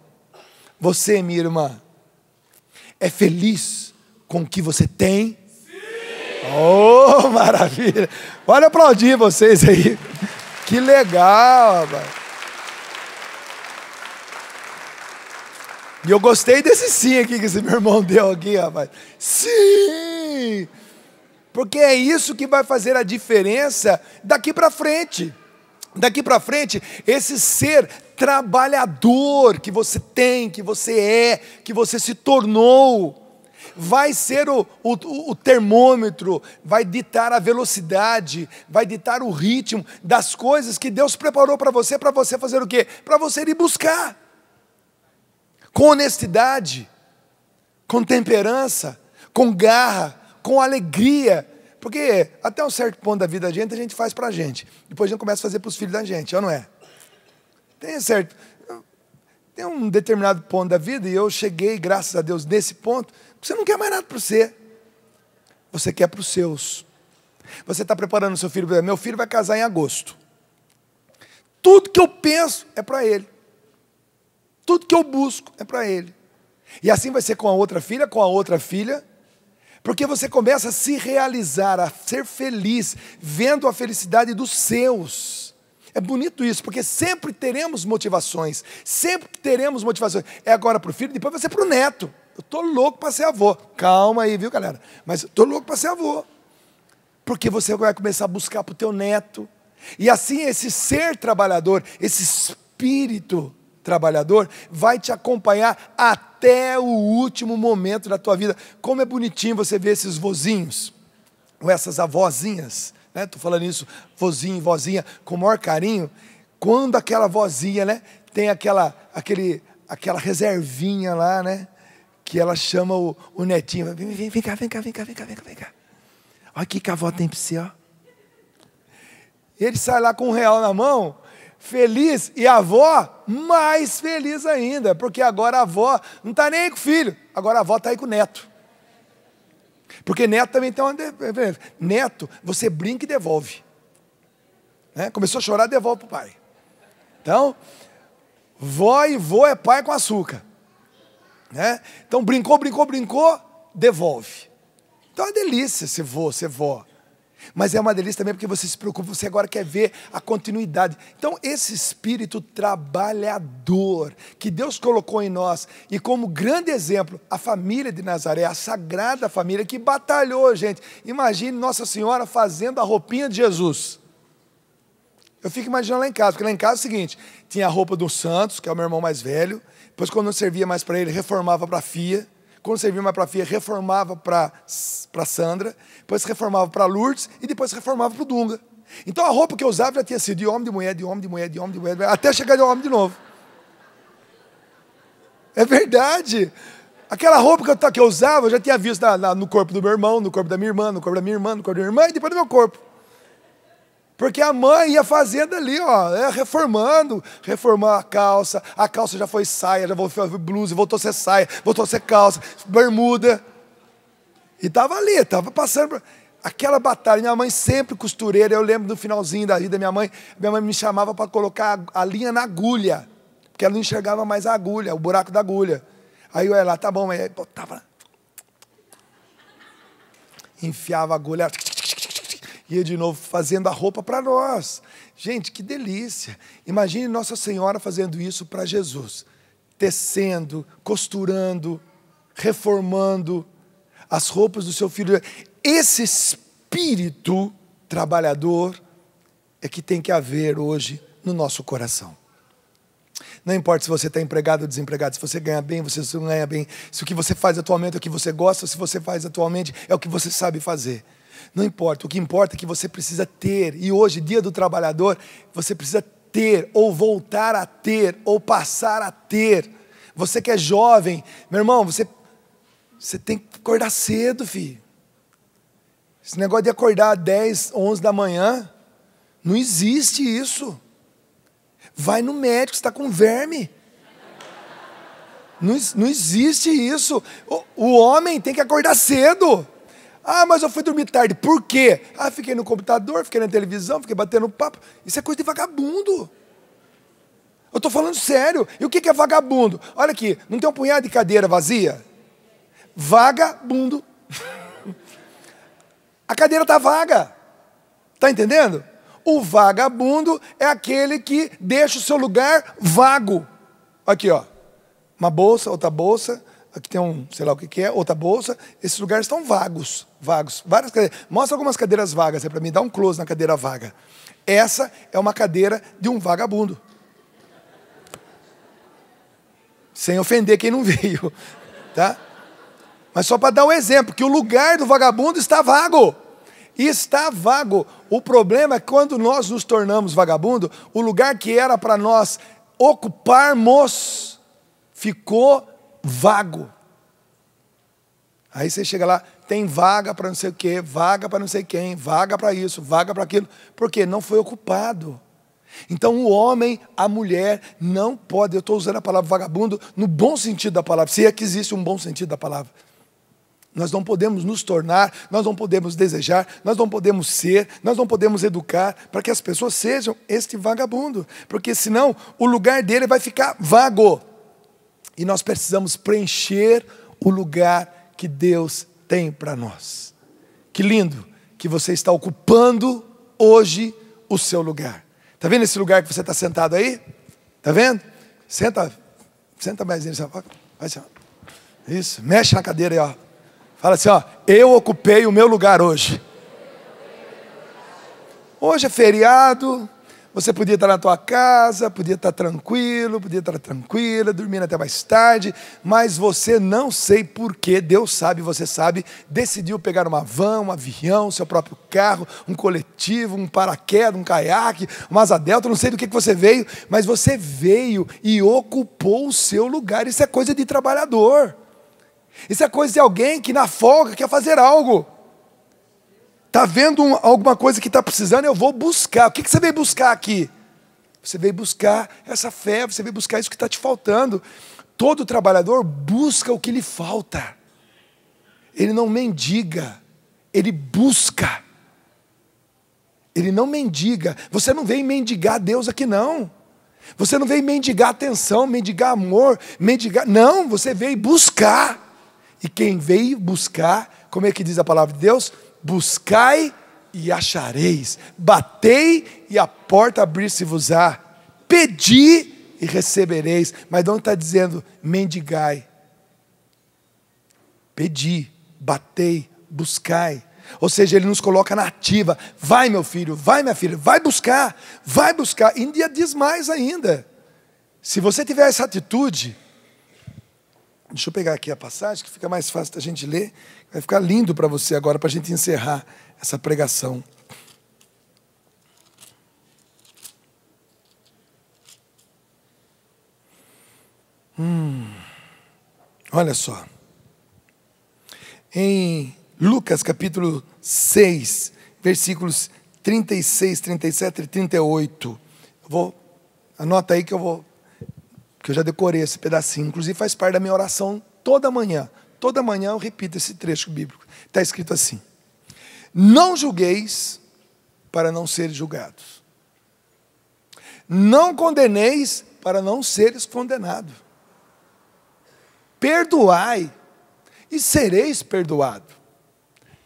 você, minha irmã, é feliz com o que você tem? Sim! Oh, maravilha! Pode aplaudir vocês aí. Que legal, rapaz. E eu gostei desse sim aqui que esse meu irmão deu aqui, rapaz. Sim! Porque é isso que vai fazer a diferença daqui para frente. Daqui para frente, esse ser trabalhador que você tem, que você é, que você se tornou, vai ser o termômetro, vai ditar a velocidade, vai ditar o ritmo das coisas que Deus preparou para você fazer o quê? Para você ir buscar. Com honestidade, com temperança, com garra, com alegria, porque até um certo ponto da vida a gente faz para a gente, depois a gente começa a fazer para os filhos da gente, ou não é? Tem um determinado ponto da vida, e eu cheguei, graças a Deus, nesse ponto, você não quer mais nada para você quer para os seus. Você está preparando o seu filho, meu filho vai casar em agosto, tudo que eu penso é para ele, tudo que eu busco é para ele, e assim vai ser com a outra filha, porque você começa a se realizar, a ser feliz, vendo a felicidade dos seus. É bonito isso, porque sempre teremos motivações, é agora para o filho, depois vai ser para o neto. Eu estou louco para ser avô, calma aí, viu galera, mas estou louco para ser avô, porque você vai começar a buscar para o teu neto, e assim esse ser trabalhador, esse espírito trabalhador, vai te acompanhar até o último momento da tua vida. Como é bonitinho você ver esses vozinhos, ou essas avózinhas, né? Estou falando isso, vozinho e vozinha, com o maior carinho, quando aquela vozinha, né, tem aquela reservinha lá, né, que ela chama o netinho, vem cá, olha o que a avó tem para você, ó. E ele sai lá com R$1 na mão, feliz, e a avó mais feliz ainda, porque agora a avó não está nem aí com o filho, agora a avó está aí com o neto. Porque neto também tem uma... Neto, você brinca e devolve. Né? Começou a chorar, devolve para o pai. Então, vó e vô é pai com açúcar. Né? Então, brincou, devolve. Então é uma delícia ser vô, ser vó. Mas é uma delícia também porque você se preocupa, você agora quer ver a continuidade. Então esse espírito trabalhador que Deus colocou em nós, e como grande exemplo, a família de Nazaré, a sagrada família que batalhou, gente. Imagine Nossa Senhora fazendo a roupinha de Jesus. Eu fico imaginando lá em casa, porque lá em casa é o seguinte, tinha a roupa do Santos, que é o meu irmão mais velho, depois quando não servia mais para ele, reformava para a Fia. Quando servia mais para a Fia, reformava para Sandra, depois reformava para Lourdes e depois reformava para o Dunga. Então a roupa que eu usava já tinha sido de homem, de mulher, até chegar de homem de novo. É verdade. Aquela roupa que eu usava, eu já tinha visto no corpo do meu irmão, no corpo da minha irmã, no corpo da minha irmã, no corpo da minha irmã e depois do meu corpo. Porque a mãe ia fazendo ali, ó, reformando a calça já foi saia, já foi blusa, voltou a ser saia, voltou a ser calça, bermuda. E estava ali, estava passando aquela batalha. Minha mãe sempre costureira, eu lembro do finalzinho da vida da minha mãe me chamava para colocar a linha na agulha, porque ela não enxergava mais a agulha, o buraco da agulha. Aí eu ia lá, tá bom, aí botava, enfiava a agulha, ia de novo fazendo a roupa para nós. Gente, que delícia. Imagine Nossa Senhora fazendo isso para Jesus. Tecendo, costurando, reformando as roupas do seu filho. Esse espírito trabalhador é que tem que haver hoje no nosso coração. Não importa se você está empregado ou desempregado, se você ganha bem, se você não ganha bem, se o que você faz atualmente é o que você gosta, ou se você faz atualmente é o que você sabe fazer. Não importa, o que importa é que você precisa ter, e hoje, dia do trabalhador, você precisa ter, ou voltar a ter, ou passar a ter. Você que é jovem, meu irmão, você tem que acordar cedo, filho. Esse negócio de acordar às 10, 11 da manhã, não existe isso. Vai no médico, você está com verme. Não existe isso. O homem tem que acordar cedo. Ah, mas eu fui dormir tarde. Por quê? Ah, fiquei no computador, fiquei na televisão, fiquei batendo papo. Isso é coisa de vagabundo. Eu estou falando sério. E o que é vagabundo? Olha aqui, não tem um punhado de cadeira vazia? Vagabundo. A cadeira está vaga. Está entendendo? O vagabundo é aquele que deixa o seu lugar vago. Aqui, ó. Uma bolsa, outra bolsa. Aqui tem um, sei lá o que é, outra bolsa. Esses lugares estão vagos. Vagos. Várias cadeiras. Mostra algumas cadeiras vagas aí para mim. Dá um close na cadeira vaga. Essa é uma cadeira de um vagabundo. Sem ofender quem não veio. Tá? Mas só para dar um exemplo, que o lugar do vagabundo está vago. Está vago. O problema é que quando nós nos tornamos vagabundo, o lugar que era para nós ocuparmos ficou vago. Aí você chega lá, tem vaga para não sei o quê, vaga para não sei quem, vaga para isso, vaga para aquilo. Por quê? Não foi ocupado. Então o homem, a mulher não pode, eu estou usando a palavra vagabundo no bom sentido da palavra, se é que existe um bom sentido da palavra. Nós não podemos nos tornar, nós não podemos desejar, nós não podemos ser, nós não podemos educar para que as pessoas sejam este vagabundo, porque senão o lugar dele vai ficar vago. E nós precisamos preencher o lugar que Deus tem para nós. Que lindo que você está ocupando hoje o seu lugar. Está vendo esse lugar que você está sentado aí? Está vendo? Senta mais nele. Assim, isso, mexe na cadeira aí, ó. Fala assim, ó, eu ocupei o meu lugar hoje. Hoje é feriado, você podia estar na tua casa, podia estar tranquilo, podia estar tranquila, dormindo até mais tarde, mas você não sei porquê, Deus sabe, você sabe, decidiu pegar uma van, um avião, seu próprio carro, um coletivo, um paraquedas, um caiaque, uma asa delta, não sei do que você veio, mas você veio e ocupou o seu lugar. Isso é coisa de trabalhador. Isso é coisa de alguém que na folga quer fazer algo. Está vendo alguma coisa que está precisando, eu vou buscar. O que você veio buscar aqui? Você veio buscar essa fé, você veio buscar isso que está te faltando. Todo trabalhador busca o que lhe falta. Ele não mendiga, ele busca. Ele não mendiga. Você não veio mendigar a Deus aqui não. Você não veio mendigar atenção, mendigar amor, mendigar... Não, você veio buscar. E quem veio buscar, como é que diz a palavra de Deus? Buscai e achareis, batei e a porta abrir-se-vos-á, pedi e recebereis. Mas não está dizendo mendigai. Pedi, batei, buscai. Ou seja, ele nos coloca na ativa. Vai meu filho, vai minha filha, vai buscar. E ainda diz mais ainda. Se você tiver essa atitude... Deixa eu pegar aqui a passagem, que fica mais fácil da gente ler. Vai ficar lindo para você agora, para a gente encerrar essa pregação. Olha só. Em Lucas capítulo 6, versículos 36, 37 e 38. Anota aí que eu já decorei esse pedacinho, inclusive faz parte da minha oração toda manhã. Toda manhã eu repito esse trecho bíblico. Está escrito assim: não julgueis para não seres julgados. Não condeneis para não seres condenados. Perdoai e sereis perdoados.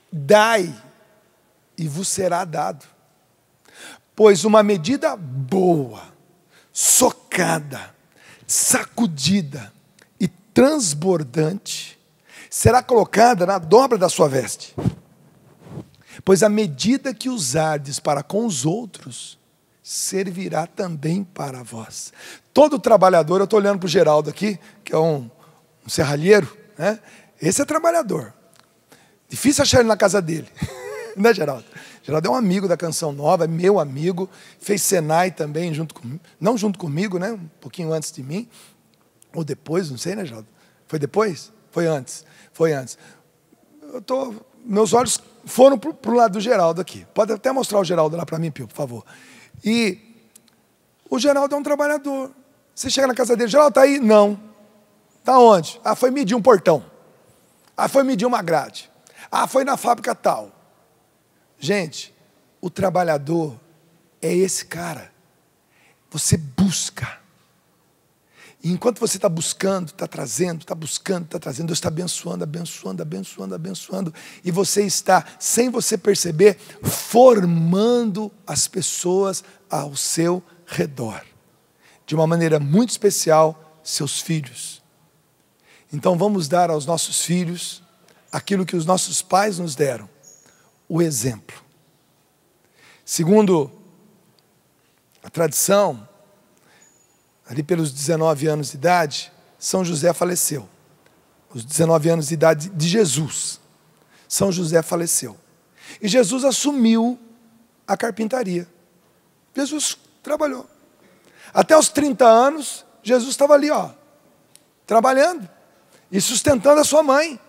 Dai e vos será dado. Pois uma medida boa, socada, sacudida e transbordante será colocada na dobra da sua veste. Pois a medida que usardes para com os outros servirá também para vós. Todo trabalhador, eu estou olhando para o Geraldo aqui, que é um serralheiro, né? Esse é trabalhador. Difícil achar ele na casa dele, né, Geraldo? Geraldo é um amigo da Canção Nova, é meu amigo, fez Senai também, não junto comigo, né? Um pouquinho antes de mim, ou depois, não sei, né, Geraldo? Foi depois? Foi antes. Meus olhos foram para o lado do Geraldo aqui. Pode até mostrar o Geraldo lá para mim, Pio, por favor. E o Geraldo é um trabalhador. Você chega na casa dele, Geraldo está aí? Não. Está onde? Ah, foi medir um portão. Ah, foi medir uma grade. Ah, foi na fábrica tal. Gente, o trabalhador é esse cara. Você busca. E enquanto você está buscando, está trazendo, está buscando, está trazendo, Deus está abençoando, abençoando, abençoando, abençoando. E você está, sem você perceber, formando as pessoas ao seu redor. De uma maneira muito especial, seus filhos. Então vamos dar aos nossos filhos aquilo que os nossos pais nos deram. O exemplo. Segundo a tradição, ali pelos 19 anos de idade, São José faleceu. Os 19 anos de idade de Jesus, São José faleceu. E Jesus assumiu a carpintaria. Jesus trabalhou. Até os 30 anos, Jesus estava ali, trabalhando e sustentando a sua mãe.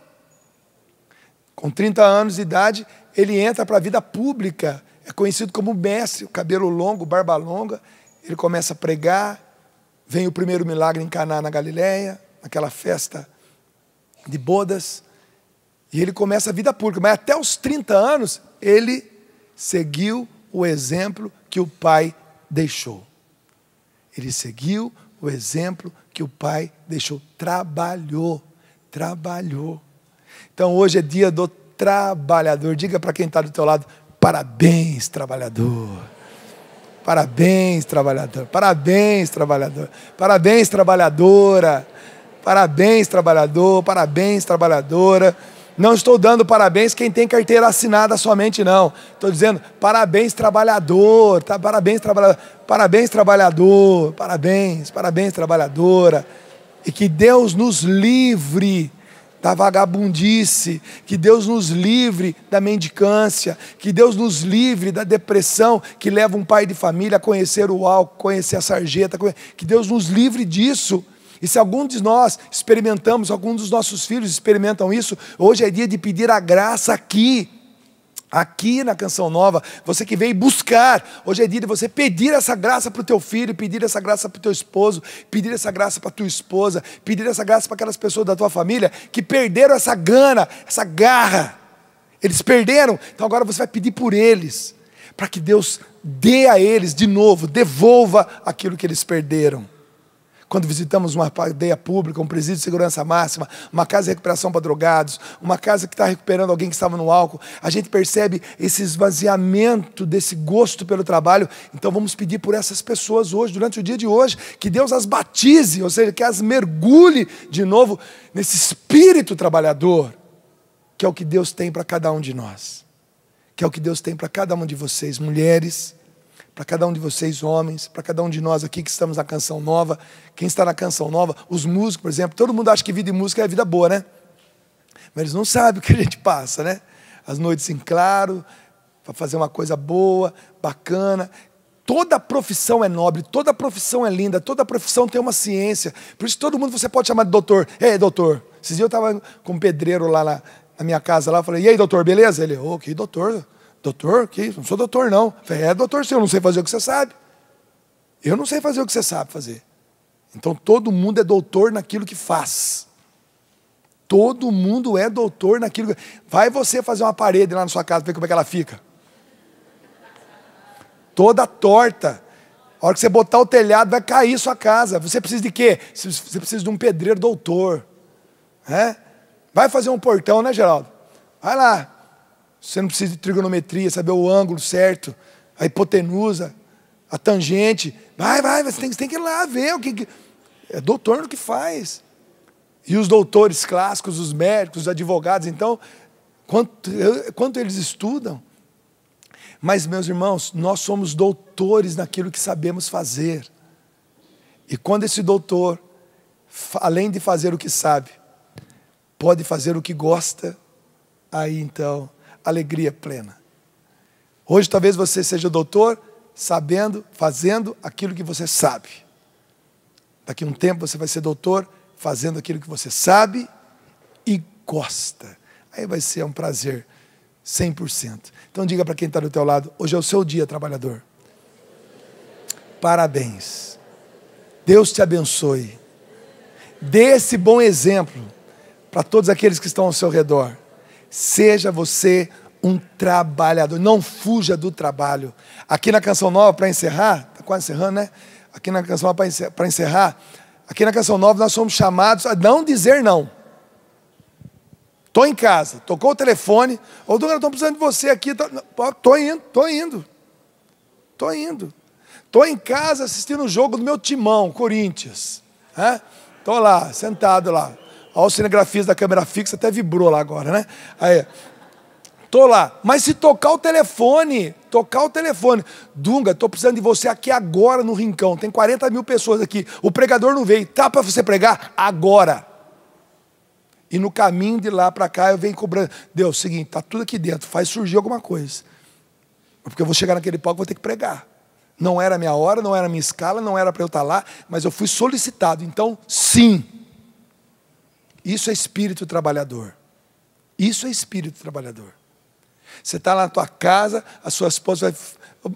Com 30 anos de idade, ele entra para a vida pública. É conhecido como mestre, cabelo longo, barba longa. Ele começa a pregar. Vem o primeiro milagre em Caná, na Galileia, naquela festa de bodas. E ele começa a vida pública. Mas até os 30 anos, ele seguiu o exemplo que o pai deixou. Ele seguiu o exemplo que o pai deixou. Trabalhou. Então hoje é dia do trabalhador. Diga para quem está do teu lado, parabéns, trabalhador. Parabéns, trabalhador. Parabéns, trabalhador. Parabéns, trabalhadora. Parabéns, trabalhador. Parabéns, trabalhadora. Não estou dando parabéns quem tem carteira assinada somente, não. Estou dizendo parabéns, trabalhador. Tá? Parabéns, trabalhador. Parabéns, trabalhador. Parabéns, trabalhadora. E que Deus nos livre da vagabundice, que Deus nos livre da mendicância, que Deus nos livre da depressão que leva um pai de família a conhecer o álcool, conhecer a sarjeta, que Deus nos livre disso. E se algum de nós experimentamos, algum dos nossos filhos experimentam isso, hoje é dia de pedir a graça aqui na Canção Nova, você que veio buscar, hoje é dia de você pedir essa graça para o teu filho, pedir essa graça para o teu esposo, pedir essa graça para a tua esposa, pedir essa graça para aquelas pessoas da tua família que perderam essa gana, essa garra. Eles perderam, então agora você vai pedir por eles, para que Deus dê a eles de novo, devolva aquilo que eles perderam. Quando visitamos uma cadeia pública, um presídio de segurança máxima, uma casa de recuperação para drogados, uma casa que está recuperando alguém que estava no álcool, a gente percebe esse esvaziamento desse gosto pelo trabalho. Então vamos pedir por essas pessoas hoje, durante o dia de hoje, que Deus as batize, ou seja, que as mergulhe de novo nesse espírito trabalhador, que é o que Deus tem para cada um de nós, que é o que Deus tem para cada um de vocês, mulheres, para cada um de vocês, homens, para cada um de nós aqui que estamos na Canção Nova. Quem está na Canção Nova, os músicos, por exemplo, todo mundo acha que vida de música é vida boa, né? Mas eles não sabem o que a gente passa, né? As noites em claro, para fazer uma coisa boa, bacana. Toda profissão é nobre, toda profissão é linda, toda profissão tem uma ciência. Por isso todo mundo você pode chamar de doutor. Ei, doutor. Esses dias eu estava com um pedreiro lá na minha casa, lá, eu falei, e aí, doutor, beleza? Ele, que doutor? Doutor? Que? Não sou doutor, não. Eu falei, doutor, se eu não sei fazer o que você sabe. Eu não sei fazer o que você sabe fazer. Então todo mundo é doutor naquilo que faz. Todo mundo é doutor naquilo que... Vai você fazer uma parede lá na sua casa, ver como é que ela fica. Toda torta. A hora que você botar o telhado, vai cair sua casa. Você precisa de quê? Você precisa de um pedreiro doutor. Vai fazer um portão, né, Geraldo? Vai lá. Você não precisa de trigonometria, saber o ângulo certo, a hipotenusa, a tangente. Vai, você tem que ir lá ver o que... É doutor no que faz. E os doutores clássicos, os médicos, os advogados, então, quanto eles estudam. Mas, meus irmãos, nós somos doutores naquilo que sabemos fazer. E quando esse doutor, além de fazer o que sabe, pode fazer o que gosta, aí então... alegria plena. Hoje talvez você seja doutor, sabendo, fazendo aquilo que você sabe. Daqui a um tempo você vai ser doutor, fazendo aquilo que você sabe e gosta. Aí vai ser um prazer 100%. Então diga para quem está do teu lado, hoje é o seu dia, trabalhador. Parabéns. Deus te abençoe. Dê esse bom exemplo para todos aqueles que estão ao seu redor. Seja você um trabalhador. Não fuja do trabalho. Aqui na Canção Nova, para encerrar, está quase encerrando, né? Aqui na Canção Nova, para encerrar, aqui na Canção Nova nós somos chamados a não dizer não. Estou em casa, tocou o telefone, ô Douglas, estou precisando de você aqui. Estou indo. Estou em casa assistindo o jogo do meu timão, Corinthians. Estou lá, sentado lá. Olha o cinegrafista da câmera fixa, até vibrou lá agora, né? Aí, estou lá. Mas se tocar o telefone, Dunga, estou precisando de você aqui agora no Rincão. Tem 40 mil pessoas aqui. O pregador não veio. Tá para você pregar? Agora. E no caminho de lá para cá eu venho cobrando. Deus, seguinte, está tudo aqui dentro. Faz surgir alguma coisa. Porque eu vou chegar naquele palco e vou ter que pregar. Não era a minha hora, não era a minha escala, não era para eu estar lá, mas eu fui solicitado. Então, sim. Isso é espírito trabalhador. Isso é espírito trabalhador. Você está lá na tua casa, a sua esposa vai...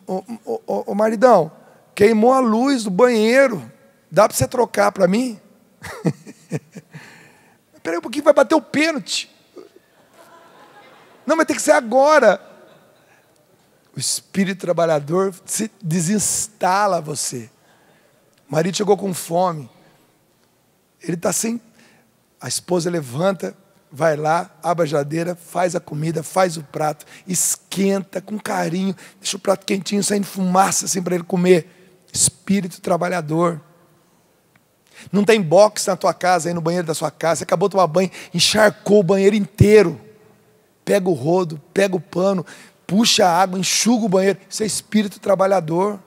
Ô maridão, queimou a luz do banheiro. Dá para você trocar para mim? Espera aí um pouquinho, vai bater o pênalti. Não, mas tem que ser agora. O espírito trabalhador se desinstala você. O marido chegou com fome. Ele está sem... A esposa levanta, vai lá, abre a geladeira, faz a comida, faz o prato, esquenta com carinho, deixa o prato quentinho, saindo fumaça assim para ele comer. Espírito trabalhador. Não tem box na tua casa, aí no banheiro da sua casa, você acabou de tomar banho, encharcou o banheiro inteiro. Pega o rodo, pega o pano, puxa a água, enxuga o banheiro. Isso é espírito trabalhador.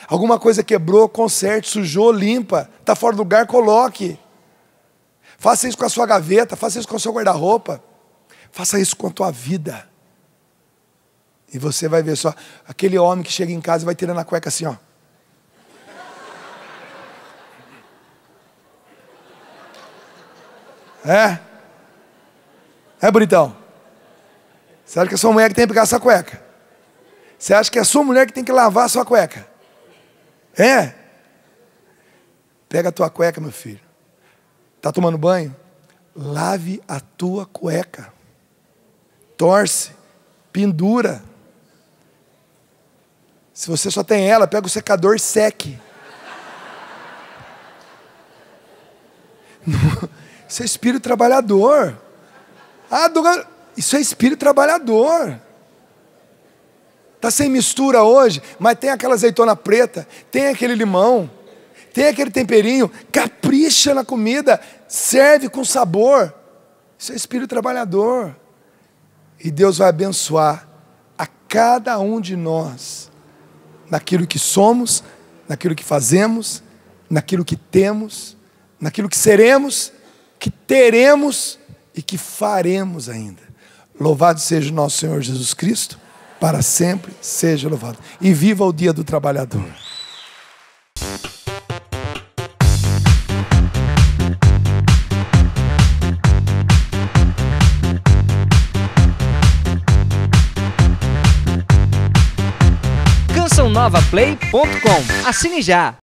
Alguma coisa quebrou, conserte, sujou, limpa. Está fora do lugar, coloque. Faça isso com a sua gaveta, faça isso com o seu guarda-roupa. Faça isso com a tua vida. E você vai ver só, aquele homem que chega em casa e vai tirando a cueca assim, ó. É bonitão? Você acha que é a sua mulher que tem que pegar essa cueca? Você acha que é a sua mulher que tem que lavar a sua cueca? Pega a tua cueca, meu filho. Está tomando banho? Lave a tua cueca. Torce, pendura. Se você só tem ela, pega o secador e seque. Isso é espírito trabalhador. Douglas, isso é espírito trabalhador. Está sem mistura hoje, mas tem aquela azeitona preta, tem aquele limão, tem aquele temperinho, capricha na comida, serve com sabor. Isso é espírito trabalhador. E Deus vai abençoar a cada um de nós, naquilo que somos, naquilo que fazemos, naquilo que temos, naquilo que seremos, que teremos e que faremos ainda. Louvado seja o nosso Senhor Jesus Cristo, para sempre seja louvado. E viva o dia do trabalhador. CançãoNovaPlay.com. Assine já!